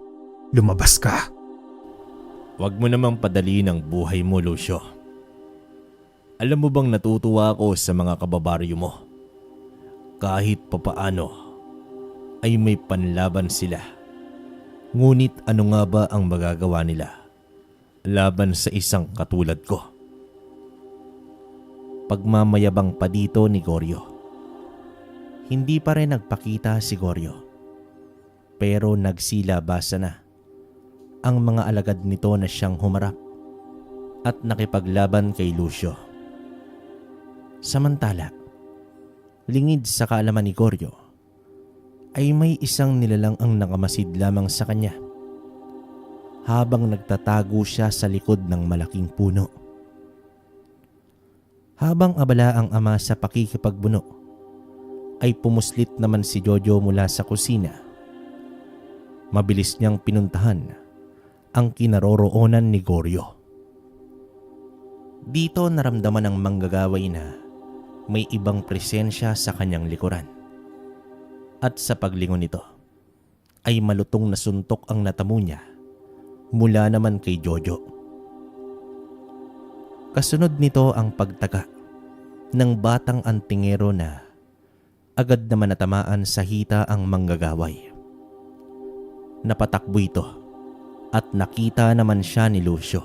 Lumabas ka. Huwag mo namang padaliin ang buhay mo, Lucio. Alam mo bang natutuwa ako sa mga kababaryo mo? Kahit papaano ay may panlaban sila. Ngunit ano nga ba ang magagawa nila laban sa isang katulad ko? Pagmamayabang pa dito ni Goryo. Hindi pa rin nagpakita si Goryo, pero nagsilabasa na ang mga alagad nito na siyang humarap at nakipaglaban kay Lucio. Samantala, lingid sa kaalaman ni Goryo, ay may isang nilalang ang nakamasid lamang sa kanya habang nagtatago siya sa likod ng malaking puno. Habang abala ang ama sa pakikipagbuno, ay pumuslit naman si Jojo mula sa kusina. Mabilis niyang pinuntahan ang kinaroroonan ni Goryo. Dito naramdaman ng manggagaway na may ibang presensya sa kanyang likuran. At sa paglingon nito ay malutong na suntok ang natamo niya mula naman kay Jojo. Kasunod nito ang pagtaga ng batang antingero na agad naman natamaan sa hita ang manggagaway. Napatakbo ito at nakita naman siya ni Lucio.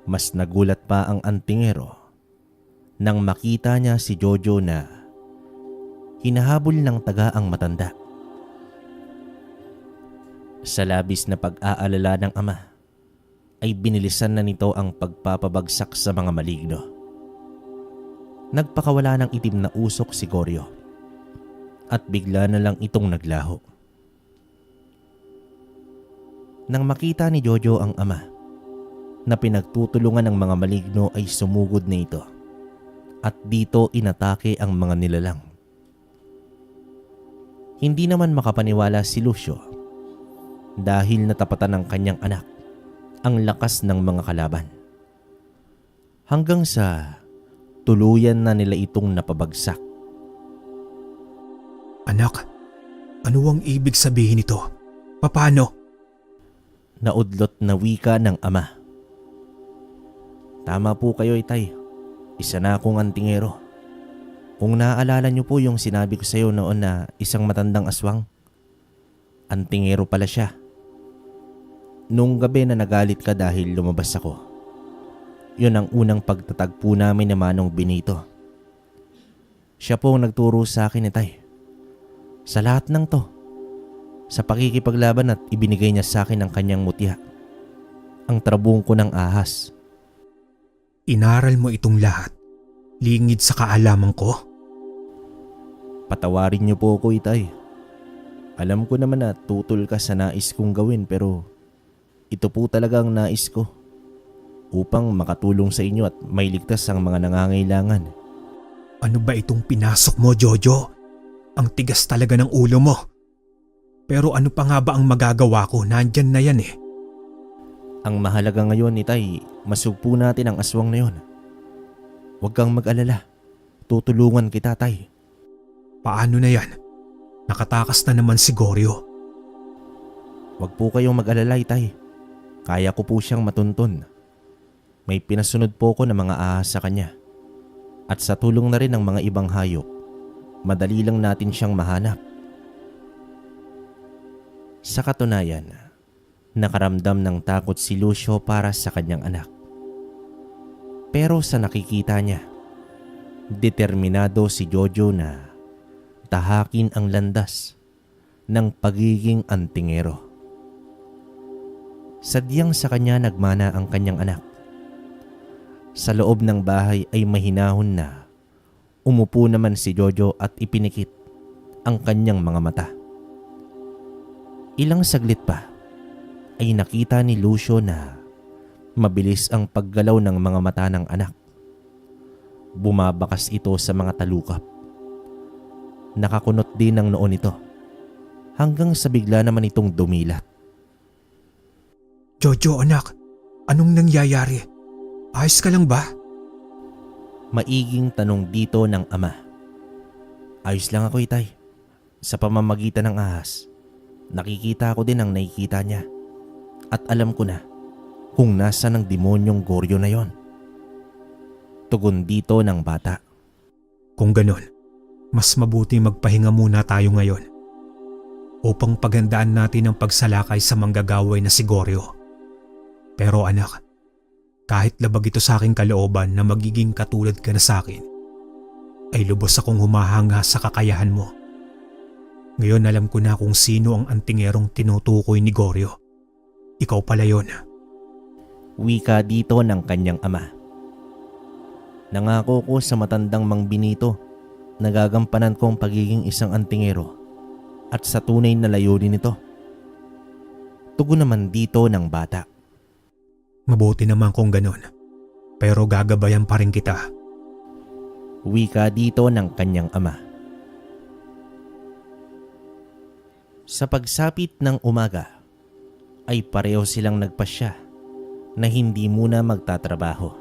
Mas nagulat pa ang antingero nang makita niya si Jojo na hinahabol ng taga ang matanda. Sa labis na pag-aalala ng ama, ay binilisan na nito ang pagpapabagsak sa mga maligno. Nagpakawala ng itim na usok si Goryo at bigla na lang itong naglaho. Nang makita ni Jojo ang ama na pinagtutulungan ng mga maligno ay sumugod na ito at dito inatake ang mga nilalang. Hindi naman makapaniwala si Lucio dahil natapatan ng kanyang anak ang lakas ng mga kalaban. Hanggang sa tuluyan na nila itong napabagsak. Anak, ano ang ibig sabihin nito? Paano? Naudlot na wika ng ama. Tama po kayo, itay. Isa na akong antingero. Kung naaalala niyo po yung sinabi ko sa iyo noon na isang matandang aswang, antingero pala siya. Nung gabi na nagalit ka dahil lumabas ako, yun ang unang pagtatagpo namin ni Manong Benito. Siya po ang nagturo sa akin, itay. Sa lahat ng to, sa pakikipaglaban at ibinigay niya sa akin ang kanyang mutya, ang trabungko ng ahas. Inaral mo itong lahat, lingid sa kaalaman ko. Patawarin niyo po ako, Itay. Alam ko naman na tutol ka sa nais kong gawin pero ito po talaga ang nais ko upang makatulong sa inyo at mailigtas ang mga nangangailangan. Ano ba itong pinasok mo, Jojo? Ang tigas talaga ng ulo mo. Pero ano pa nga ba ang magagawa ko? Nandyan na yan eh. Ang mahalaga ngayon, Itay, masugpo natin ang aswang na yon. Huwag kang mag-alala. Tutulungan kita, Tay. Paano na yan? Nakatakas na naman si Goryo. Huwag po kayong mag-alala, Itay. Kaya ko po siyang matuntun. May pinasunod po ko ng mga ahas sa kanya. At sa tulong na rin ng mga ibang hayop, madali lang natin siyang mahanap. Sa katunayan, nakaramdam ng takot si Lucio para sa kanyang anak. Pero sa nakikita niya, determinado si Jojo na tahakin ang landas ng pagiging antingero. Sadyang sa kanya nagmana ang kanyang anak. Sa loob ng bahay ay mahinahon na umupo naman si Jojo at ipinikit ang kanyang mga mata. Ilang saglit pa ay nakita ni Lucio na mabilis ang paggalaw ng mga mata ng anak. Bumabakas ito sa mga talukap. Nakakunot din ang noo nito hanggang sa bigla naman itong dumilat. Jojo anak, anong nangyayari? Ayos ka lang ba? Maiging tanong dito ng ama. Ayos lang ako, Itay. Sa pamamagitan ng ahas, nakikita ko din ang nakikita niya. At alam ko na kung nasa ng demonyong Goryo na yon. Tugon dito ng bata. Kung ganon, mas mabuti magpahinga muna tayo ngayon upang paghandaan natin ang pagsalakay sa manggagaway na si Goryo. Pero anak, kahit labag ito sa aking kalooban na magiging katulad ka na sa akin, ay lubos akong humahanga sa kakayahan mo. Ngayon alam ko na kung sino ang antingerong tinutukoy ni Goryo. Ikaw pala yon. Wika dito ng kanyang ama. Nangako ko sa matandang Mang Benito na gagampanan ko ang pagiging isang antingero at sa tunay na layunin nito. Tugon naman dito ng bata. Mabuti naman kung ganon, pero gagabayan pa rin kita. Wika dito ng kanyang ama. Sa pagsapit ng umaga, ay pareho silang nagpasya na hindi muna magtatrabaho.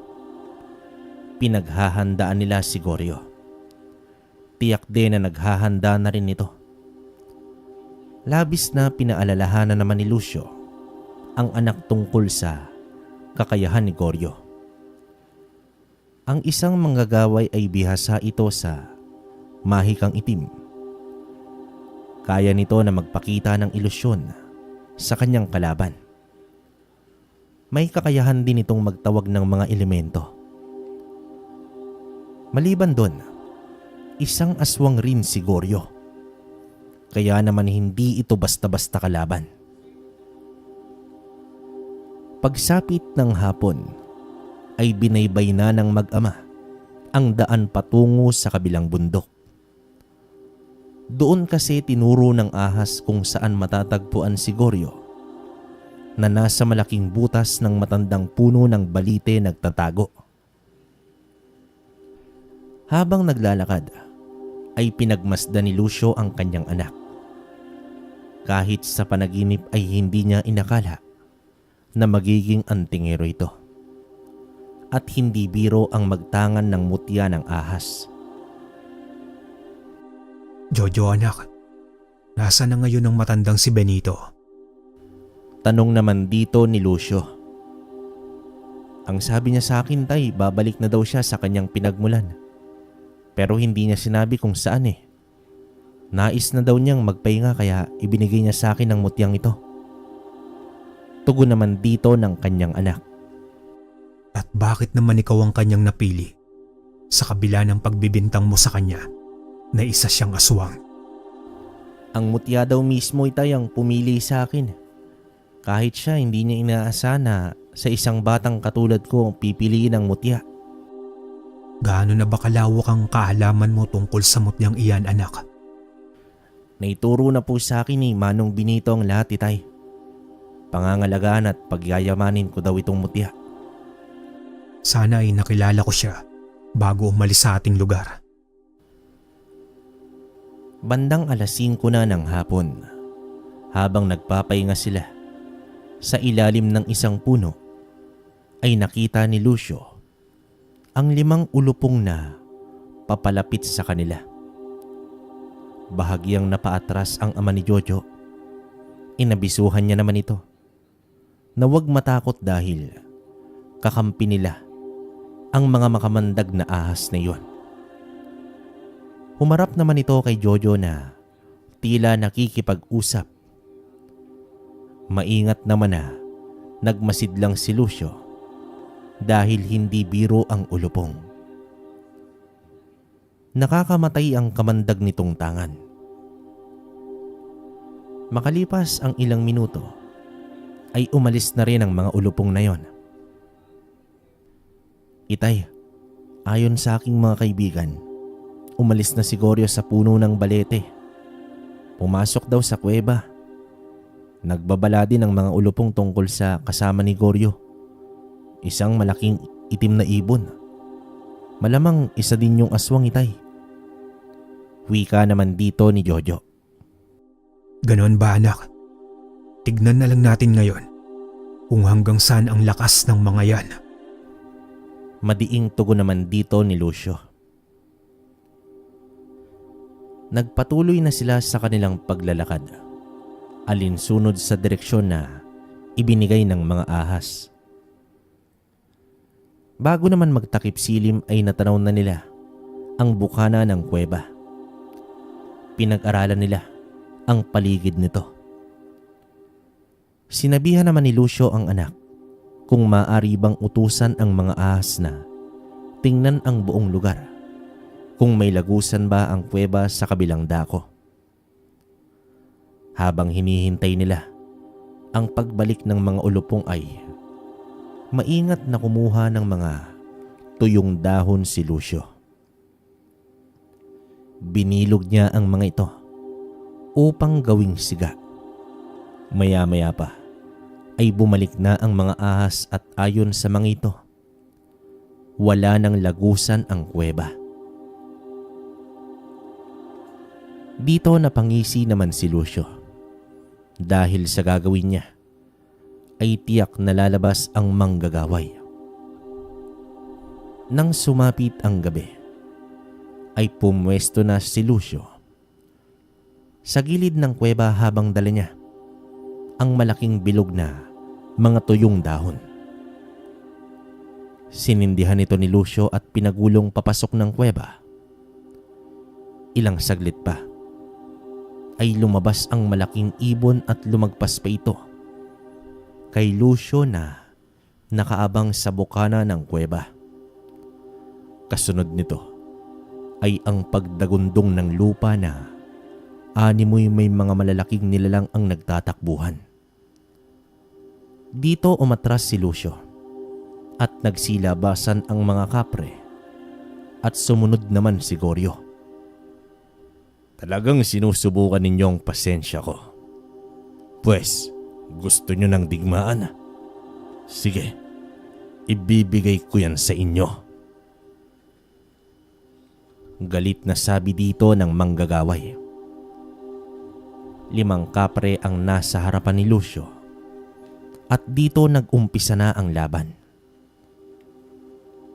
Pinaghahandaan nila si Goryo. Tiyak din na naghahanda na rin ito. Labis na pinaalalahanan naman ni Lucio ang anak tungkol sa kakayahan ni Goryo. Ang isang manggagaway ay bihasa ito sa mahikang itim. Kaya nito na magpakita ng ilusyon sa kanyang kalaban. May kakayahan din itong magtawag ng mga elemento. Maliban doon, isang aswang rin si Goryo. Kaya naman hindi ito basta-basta kalaban. Pagsapit ng hapon ay binaybay na ng mag-ama ang daan patungo sa kabilang bundok. Doon kasi tinuro ng ahas kung saan matatagpuan si Goryo na nasa malaking butas ng matandang puno ng balite nagtatago. Habang naglalakad ay pinagmasdan ni Lucio ang kanyang anak. Kahit sa panaginip ay hindi niya inakala na magiging antingero ito. At hindi biro ang magtangan ng mutya ng ahas. Jojo anak, nasa na ngayon ang matandang si Benito? Tanong naman dito ni Lucio. Ang sabi niya sa akin, Tay, babalik na daw siya sa kanyang pinagmulan. Pero hindi niya sinabi kung saan eh. Nais na daw niyang magpahinga kaya ibinigay niya sa akin ang mutyang ito. Tugon naman dito ng kanyang anak. At bakit naman ikaw ang kanyang napili sa kabila ng pagbibintang mo sa kanya na isa siyang aswang? Ang mutya daw mismo, Itay, ang pumili sa akin. Kahit siya hindi niya inaasahan na sa isang batang katulad ko ang pipiliin ang mutya. Gaano na ba kalawak ang kaalaman mo tungkol sa mutyang iyan, anak? Naituro na po sa akin ni Manong Benito ang lahat, itay. Pangangalagaan at pagyayamanin ko daw itong mutya. Sana ay nakilala ko siya bago umalis sa ating lugar. Bandang 5:00 na ng hapon, habang nagpapahinga sila sa ilalim ng isang puno, ay nakita ni Lucio ang 5 ulupong na papalapit sa kanila. Bahagyang napaatras ang ama ni Jojo. Inabisuhan niya naman ito na huwag matakot dahil kakampi nila ang mga makamandag na ahas na iyon. Humarap naman ito kay Jojo na tila nakikipag-usap. Maingat naman na nagmasid lang si Lucio dahil hindi biro ang ulupong. Nakakamatay ang kamandag nitong tangan. Makalipas ang ilang minuto ay umalis na rin ang mga ulupong na yon. Itay, ayon sa aking mga kaibigan, umalis na si Goryo sa puno ng balete. Pumasok daw sa kuweba. Nagbabala din ang mga ulupong tungkol sa kasama ni Goryo. Isang malaking itim na ibon. Malamang isa din yung aswang, itay. Wika naman dito ni Jojo. Ganon ba, anak? Tignan na lang natin ngayon kung hanggang saan ang lakas ng mga yan. Madiing tugon naman dito ni Lucio. Nagpatuloy na sila sa kanilang paglalakad, alinsunod sa direksyon na ibinigay ng mga ahas. Bago naman magtakip silim ay natanaw na nila ang bukana ng kuweba. Pinag-aralan nila ang paligid nito. Sinabihan naman ni Lucio ang anak kung maaari bang utusan ang mga ahas na tingnan ang buong lugar, kung may lagusan ba ang kuweba sa kabilang dako. Habang hinihintay nila ang pagbalik ng mga ulupong ay maingat na kumuha ng mga tuyong dahon si Lucio. Binilog niya ang mga ito upang gawing siga. Maya-maya pa ay bumalik na ang mga ahas at ayon sa mga ito, wala nang lagusan ang kuweba. Dito napangisi naman si Lucio dahil sa gagawin niya ay tiyak na lalabas ang manggagaway. Nang sumapit ang gabi, ay pumwesto na si Lucio sa gilid ng kuweba habang dala niya ang malaking bilog na mga tuyong dahon. Sinindihan ito ni Lucio at pinagulong papasok ng kuweba. Ilang saglit pa ay lumabas ang malaking ibon at lumagpas pa ito kay Lucio na nakaabang sa bukana ng kuweba. Kasunod nito ay ang pagdagundong ng lupa na animoy may mga malalaking nilalang ang nagtatakbuhan. Dito umatras si Lucio at nagsilabasan ang mga kapre at sumunod naman si Goryo. Talagang sinusubukan ninyong pasensya ko. Pwes, gusto nyo ng digmaan? Sige, ibibigay ko yan sa inyo. Galit na sabi dito ng manggagaway. 5 kapre ang nasa harapan ni Lucio at dito nag-umpisa na ang laban.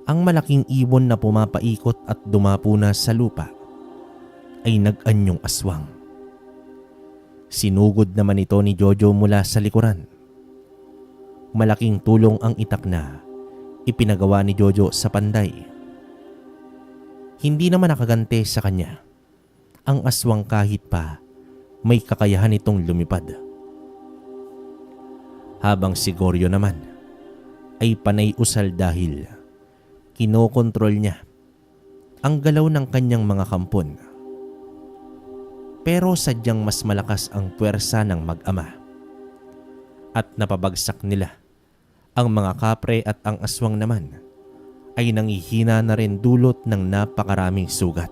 Ang malaking ibon na pumapaikot at dumapo na sa lupa ay nag-anyong aswang. Sinugod naman ito ni Jojo mula sa likuran. Malaking tulong ang itak na ipinagawa ni Jojo sa panday. Hindi naman nakagante sa kanya ang aswang kahit pa may kakayahan itong lumipad. Habang si Goryo naman ay panay usal dahil kinokontrol niya ang galaw ng kanyang mga kampon. Pero sadyang mas malakas ang puwersa ng mag-ama at napabagsak nila Ang mga kapre at ang aswang naman ay nangihina na rin dulot ng napakaraming sugat.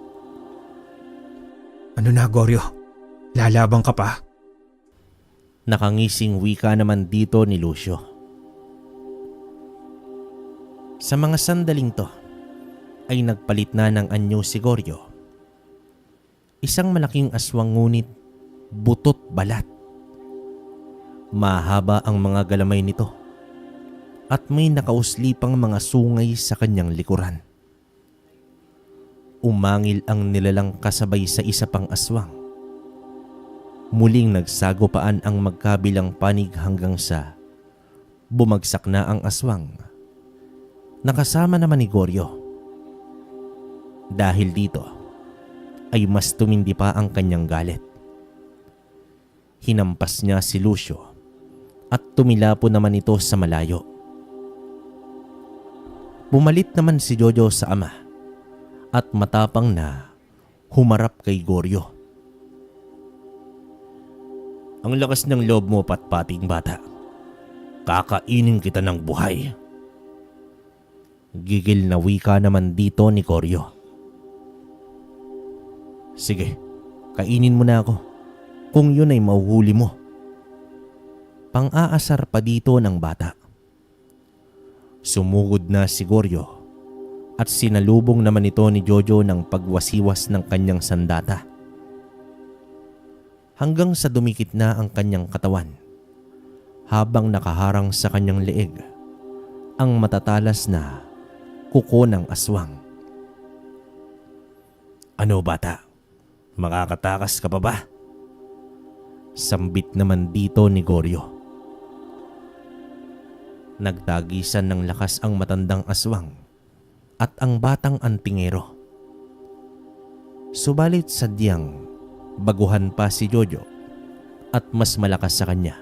Ano na, Goryo? Lalabang ka pa? Nakangising wika naman dito ni Lucio. Sa mga sandaling to ay nagpalit na ng anyo si Goryo. Isang malaking aswang ngunit butot balat. Mahaba ang mga galamay nito at may nakauslipang mga sungay sa kanyang likuran. Umangil ang nilalang kasabay sa isa pang aswang. Muling nagsagupaan ang magkabilang panig hanggang sa bumagsak na ang aswang. Nakasama naman ni Goryo. Dahil dito ay mas tumindi pa ang kanyang galit. Hinampas niya si Lucio at tumilapo naman ito sa malayo. Bumalit naman si Jojo sa ama at matapang na humarap kay Goryo. Ang lakas ng loob mo, patpating bata. Kakainin kita ng buhay. Gigil na wika naman dito ni Goryo. Sige, kainin mo na ako kung yun ay mahuhuli mo. Pang-aasar pa dito ng bata. Sumugod na si Goryo at sinalubong naman ito ni Jojo ng pagwasiwas ng kanyang sandata. Hanggang sa dumikit na ang kanyang katawan habang nakaharang sa kanyang leeg ang matatalas na kuko ng aswang. Ano bata? Makakatakas ka pa ba? Sambit naman dito ni Goryo. Nagtagisan ng lakas ang matandang aswang at ang batang antingero. Subalit sadyang baguhan pa si Jojo at mas malakas sa kanya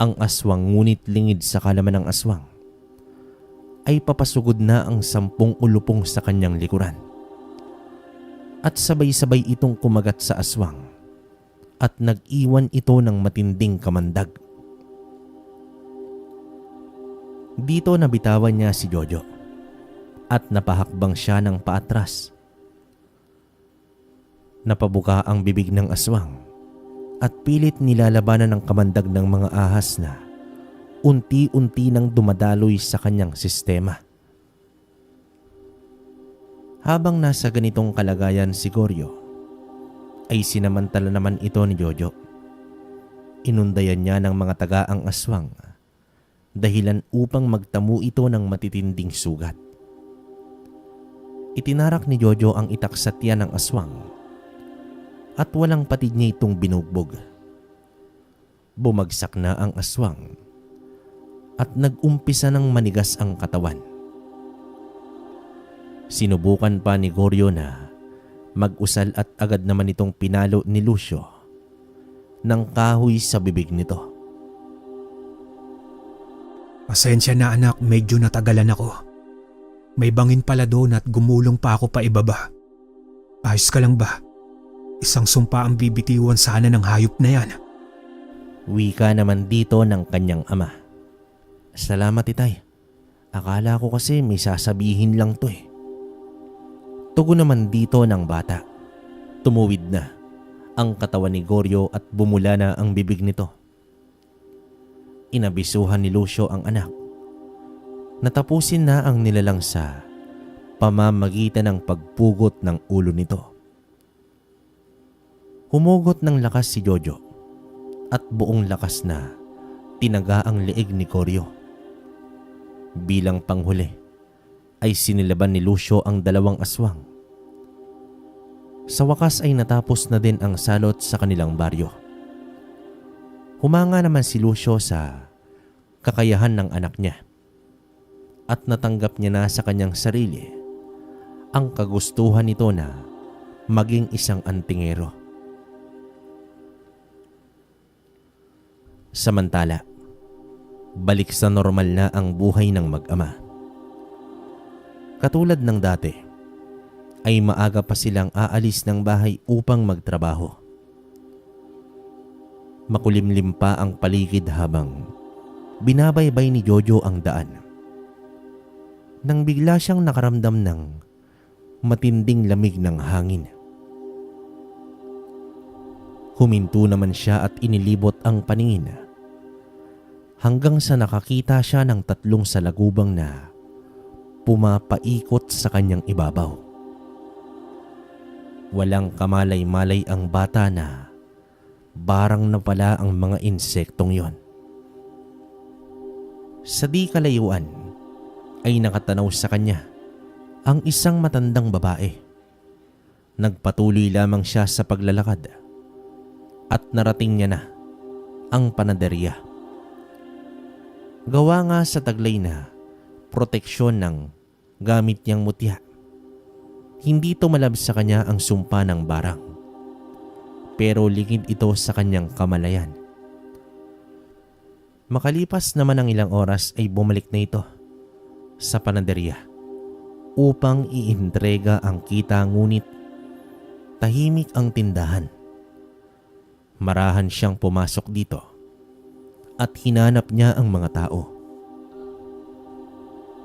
ang aswang, ngunit lingid sa kalaman ng aswang ay papasugod na ang 10 ulupong sa kanyang likuran. At sabay-sabay itong kumagat sa aswang at nag-iwan ito ng matinding kamandag. Dito nabitawan niya si Jojo at napahakbang siya ng paatras. Napabuka ang bibig ng aswang at pilit nilalabanan ng kamandag ng mga ahas na unti-unti nang dumadaloy sa kanyang sistema. Habang nasa ganitong kalagayan si Goryo, ay sinamantala naman ito ni Jojo. Inundayan niya ng mga taga ang aswang, dahilan upang magtamo ito ng matitinding sugat. Itinarak ni Jojo ang itak sa tiyan ng aswang at walang patid niya itong binugbog. Bumagsak na ang aswang at nag-umpisa ng manigas ang katawan. Sinubukan pa ni Goryo na mag-usal at agad naman itong pinalo ni Lucio ng kahoy sa bibig nito. Pasensya na anak, medyo natagalan ako. May bangin pala doon at gumulong pa ako pa ibaba. Ayos ka lang ba? Isang sumpa ang bibitiwan sana ng hayop na yan. Wika naman dito ng kanyang ama. Salamat itay. Akala ko kasi may sasabihin lang to eh. Tugon naman dito ng bata. Tumuwid na ang katawan ni Goryo at bumula na ang bibig nito. Inabisuhan ni Lucio ang anak. Natapusin na ang nilalang sa pamamagitan ng pagpugot ng ulo nito. Humugot ng lakas si Jojo at buong lakas na tinaga ang leeg ni Goryo. Bilang panghuli ay sinilaban ni Lucio ang 2 aswang. Sa wakas ay natapos na din ang salot sa kanilang baryo. Humanga naman si Lucio sa kakayahan ng anak niya at natanggap niya na sa kanyang sarili ang kagustuhan nito na maging isang antingero. Samantala, balik sa normal na ang buhay ng mag-ama. Katulad ng dati, ay maaga pa silang aalis ng bahay upang magtrabaho. Makulimlim pa ang paligid habang Binabaybay ni Jojo ang daan. Nang bigla siyang nakaramdam ng matinding lamig ng hangin. Huminto naman siya at inilibot ang paningin hanggang sa nakakita siya ng 3 salagubang na pumapaikot sa kanyang ibabaw. Walang kamalay-malay ang bata na barang na pala ang mga insektong yon. Sa di kalayuan ay nakatanaw sa kanya ang isang matandang babae. Nagpatuloy lamang siya sa paglalakad at narating niya na ang panaderya. Gawa nga sa taglay na proteksyon ng gamit niyang mutya, hindi tumalab sa kanya ang sumpa ng barang, pero lingid ito sa kanyang kamalayan. Makalipas naman ang ilang oras ay bumalik na ito sa panaderya upang iintrega ang kita, ngunit tahimik ang tindahan. Marahan siyang pumasok dito at hinanap niya ang mga tao.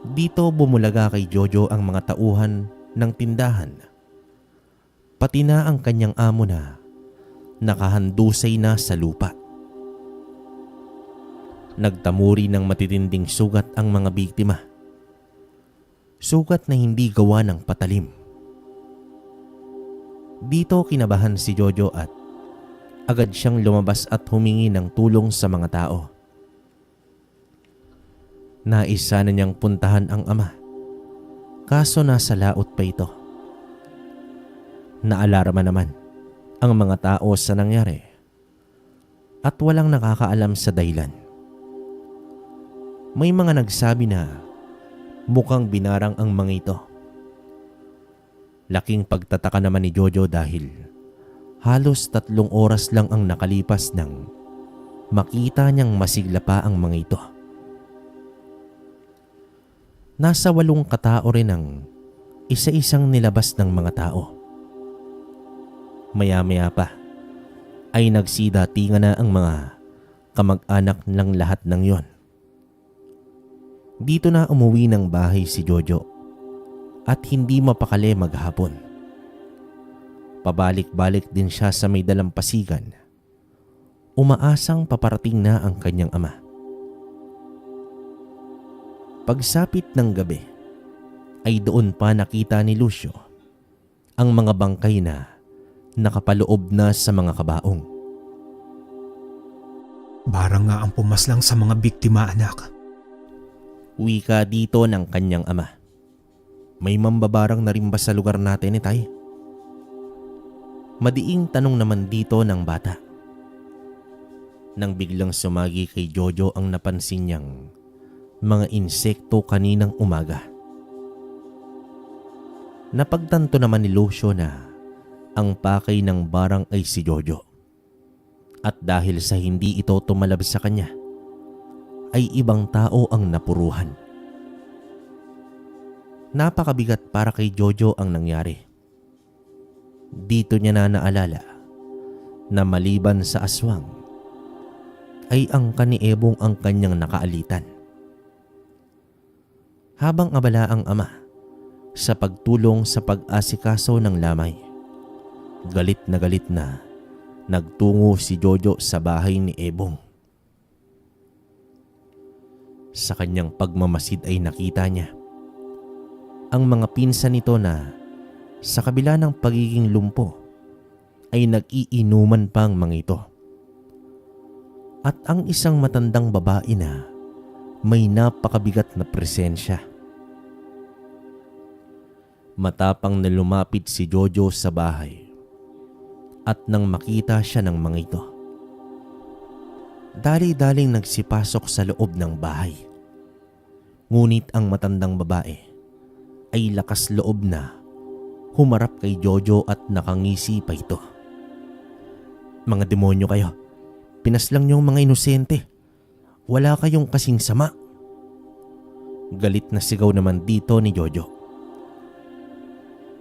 Dito bumulaga kay Jojo ang mga tauhan ng tindahan, pati na ang kanyang amo na nakahandusay na sa lupa. Nagtamuri ng matitinding sugat ang mga biktima. Sugat na hindi gawa ng patalim. Dito kinabahan si Jojo at agad siyang lumabas at humingi ng tulong sa mga tao. Naisa na niyang puntahan ang ama, kaso nasa laot pa ito. Naalarma naman ang mga tao sa nangyari at walang nakakaalam sa dahilan. May mga nagsabi na mukhang binarang ang mga ito. Laking pagtataka naman ni Jojo dahil halos 3 oras lang ang nakalipas nang makita niyang masigla pa ang mga ito. Nasa 8 katao rin ang isa-isang nilabas ng mga tao. Maya-maya pa ay nagsidatingan na ang mga kamag-anak ng lahat ng yon. Dito na umuwi ng bahay si Jojo at hindi mapakali maghapon. Pabalik-balik din siya sa may dalampasigan. Umaasang paparating na ang kanyang ama. Pagsapit ng gabi ay doon pa nakita ni Lucio ang mga bangkay na nakapaloob na sa mga kabaong. Barang nga ang pumaslang sa mga biktima, anak. Wika dito ng kanyang ama. May mambabarang na rin ba sa lugar natin, Tay? Madiing tanong naman dito ng bata. Nang biglang sumagi kay Jojo ang napansin niyang mga insekto kaninang umaga. Napagtanto naman ni Lucio na ang pakay ng barang ay si Jojo. At dahil sa hindi ito tumalab sa kanya, ay ibang tao ang napuruhan. Napakabigat para kay Jojo ang nangyari. Dito niya na naalala na maliban sa aswang, ay ang kaniebong ang kanyang nakaalitan. Habang abala ang ama sa pagtulong sa pag-asikaso ng lamay, galit na nagtungo si Jojo sa bahay ni Ebong. Sa kanyang pagmamasid ay nakita niya ang mga pinsan nito na sa kabila ng pagiging lumpo ay nag-iinuman pang mga ito. At ang isang matandang babae na may napakabigat na presensya. Matapang na lumapit si Jojo sa bahay at nang makita siya ng mga ito, dali-daling nagsipasok sa loob ng bahay. Ngunit ang matandang babae ay lakas loob na humarap kay Jojo at nakangisi pa ito. Mga demonyo kayo, pinaslang niyong mga inosente. Wala kayong kasing sama. Galit na sigaw naman dito ni Jojo.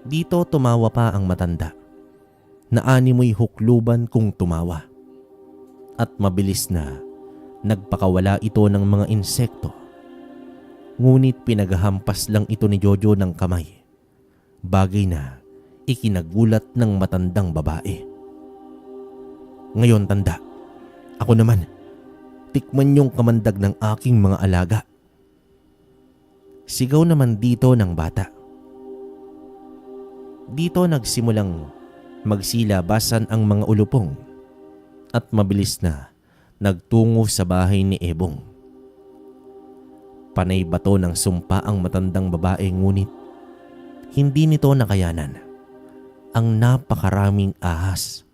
Dito tumawa pa ang matanda na animoy hukluban kung tumawa. At mabilis na Nagpakawala ito ng mga insekto. Ngunit pinaghahampas lang ito ni Jojo ng kamay. Bagay na ikinagulat ng matandang babae. Ngayon tanda, ako naman, tikman yung kamandag ng aking mga alaga. Sigaw naman dito ng bata. Dito nagsimulang magsilabasan ang mga ulupong at mabilis na nagtungo sa bahay ni Ebong. Panay bato ng sumpa ang matandang babae ngunit hindi nito nakayanan ang napakaraming ahas.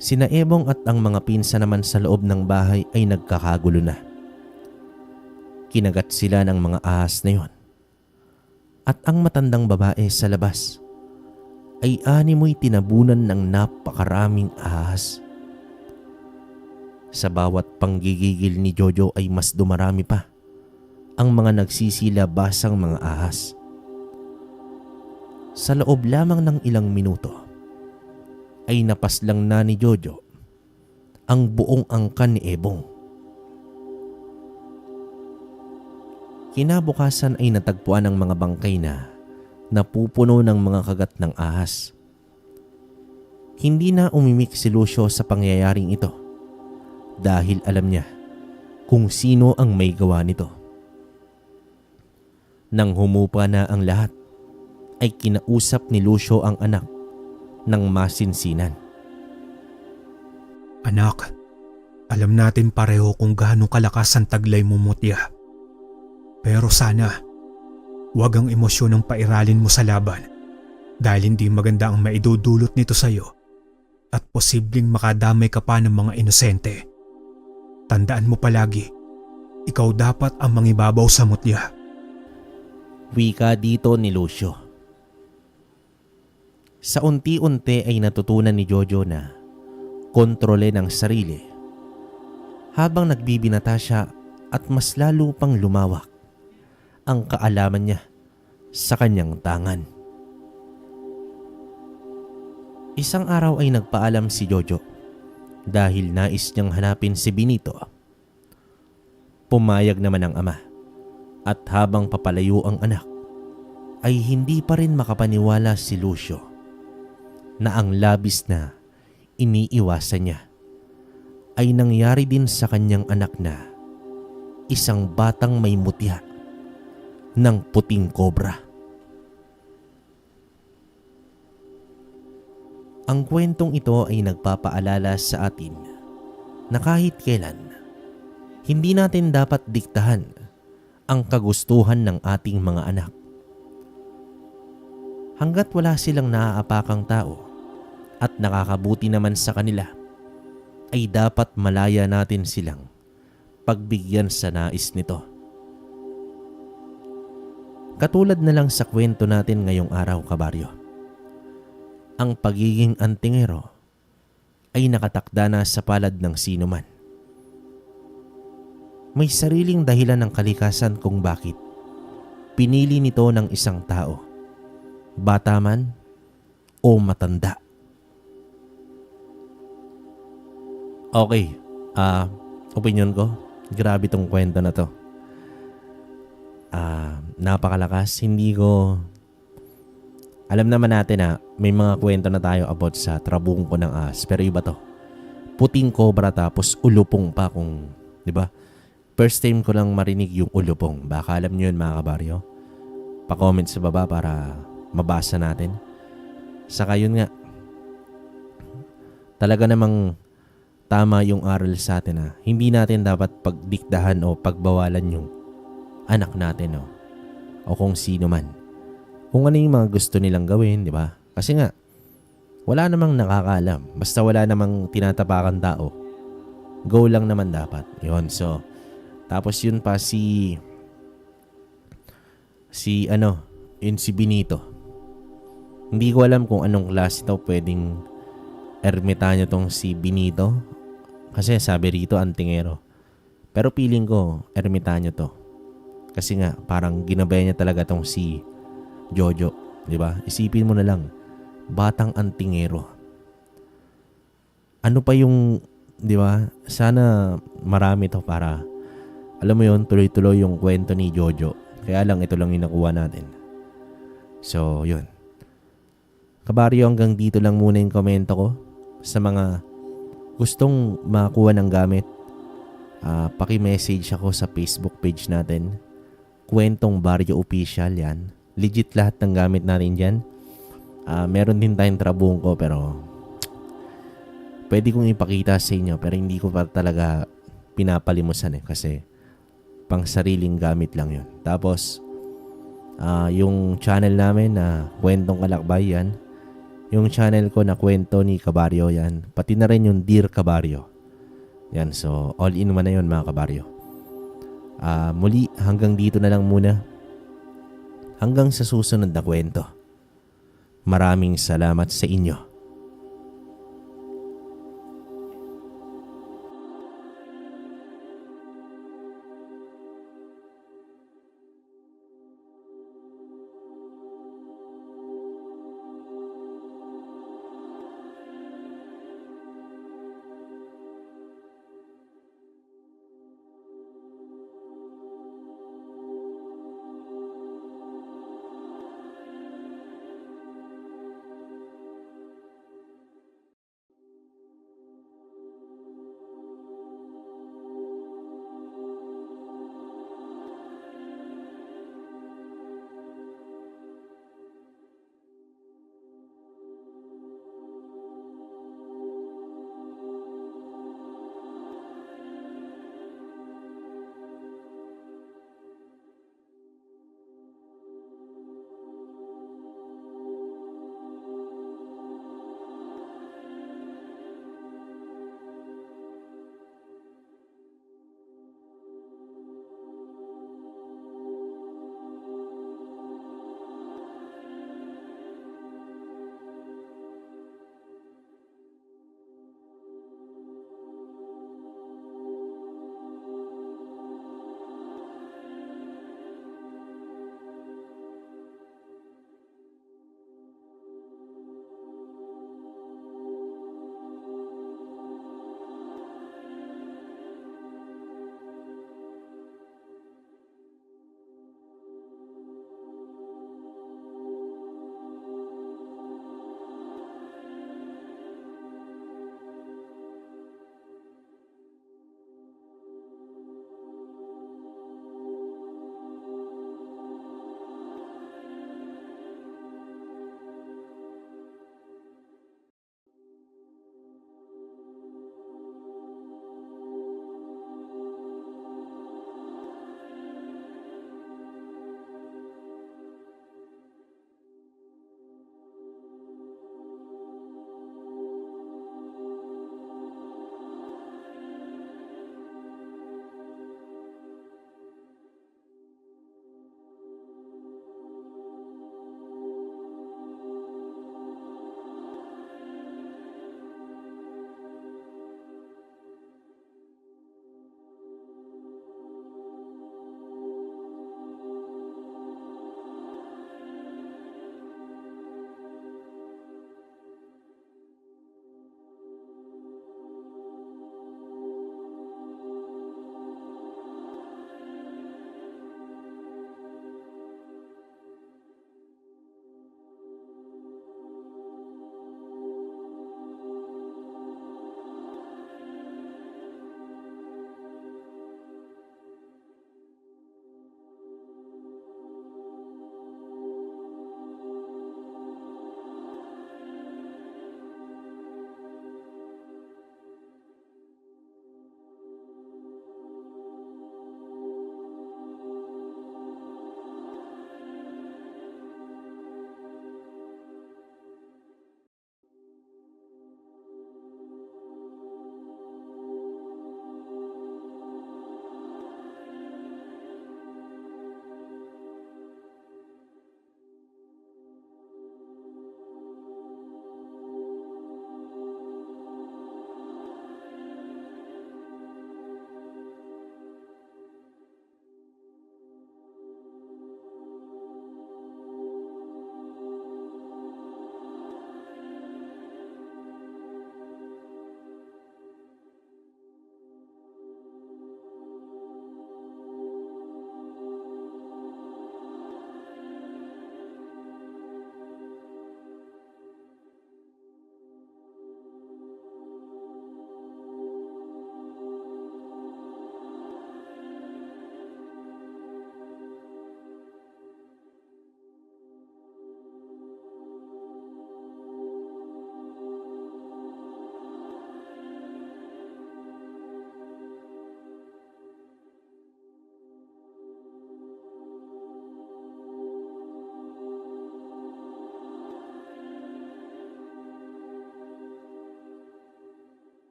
Sina Ebong at ang mga pinsa naman sa loob ng bahay ay nagkakagulo na. Kinagat sila ng mga ahas na yon. At ang matandang babae sa labas ay animoy tinabunan ng napakaraming ahas. Sa bawat panggigigil ni Jojo ay mas dumarami pa ang mga nagsisilabasang mga ahas. Sa loob lamang ng ilang minuto ay napaslang na ni Jojo ang buong angkan ni Ebong. Kinabukasan ay natagpuan ang mga bangkay na napupuno ng mga kagat ng ahas. Hindi na umimik si Lucio sa pangyayaring ito dahil alam niya kung sino ang may gawa nito. Nang humupa na ang lahat, ay kinausap ni Lucio ang anak ng masinsinan. Anak, alam natin pareho kung gaano kalakas ang taglay mo, Mutya. Pero sana, huwag ang emosyon ang pairalin mo sa laban dahil hindi maganda ang maidudulot nito sa iyo at posibleng makadamay ka pa ng mga inosente. Tandaan mo palagi, ikaw dapat ang mangibabaw sa Mutya. Wika dito ni Lucio. Sa unti-unti ay natutunan ni Jojo na kontrole ng sarili habang nagbibinata siya at mas lalo pang lumawak ang kaalaman niya sa kanyang tangan. Isang araw ay nagpaalam si Jojo dahil nais niyang hanapin si Benito. Pumayag naman ang ama at habang papalayo ang anak ay hindi pa rin makapaniwala si Lucio na ang labis na iniiwasan niya ay nangyari din sa kanyang anak na isang batang may mutya ng puting kobra. Ang kwentong ito ay nagpapaalala sa atin na kahit kailan, hindi natin dapat diktahan ang kagustuhan ng ating mga anak. Hanggat wala silang naaapakang tao at nakakabuti naman sa kanila, ay dapat malaya natin silang pagbigyan sa nais nito. Katulad na lang sa kwento natin ngayong araw, kabaryo. Ang pagiging antingero ay nakatakda na sa palad ng sino man. May sariling dahilan ng kalikasan kung bakit pinili nito ng isang tao, bata man o matanda. Okay, opinion ko, grabe tong kwento na to. Napakalakas. Hindi ko... Alam naman natin na may mga kwento na tayo about sa trabungko ng ahas. Pero iba to. Puting kobra tapos ulupong pa kung... Diba? First time ko lang marinig yung ulupong. Baka alam nyo yun mga kabaryo. Pa-comment sa baba para mabasa natin. Saka yun nga. Talaga namang tama yung aral sa atin na hindi natin dapat pagdikdahan o pagbawalan yung anak natin o kung sino man. Kung ano yung mga gusto nilang gawin, di ba? Kasi nga, wala namang nakakaalam. Basta wala namang tinatapakan tao. Go lang naman dapat. Yun, so, tapos yun pa si Benito. Hindi ko alam kung anong klase ito pwedeng ermitanyo tong si Benito. Kasi sabi rito, antingero. Pero feeling ko, ermitanyo to. Kasi nga, parang ginabay niya talaga tong si Jojo. Diba? Isipin mo na lang, batang antingero. Ano pa yung di ba? Sana marami to para, alam mo yun, tuloy-tuloy yung kwento ni Jojo. Kaya lang, ito lang yung nakuha natin. So, yun. Kabaryo, hanggang dito lang muna yung komento ko. Sa mga gustong makakuha ng gamit, paki-message ako sa Facebook page natin. Kwentong Baryo Official yan. Legit lahat ng gamit natin dyan. Meron din tayong trabungko pero pwede kong ipakita sa inyo pero hindi ko pa talaga pinapalimusan kasi pang sariling gamit lang yun. Tapos yung channel namin na Kwentong Kalakbay yan. Yung channel ko na Kwento ni Kabaryo yan. Pati na rin yung Dear Kabaryo. Yan, so all in one na yun mga kabaryo. Muli, hanggang dito na lang muna. Hanggang sa susunod na kwento. Maraming salamat sa inyo.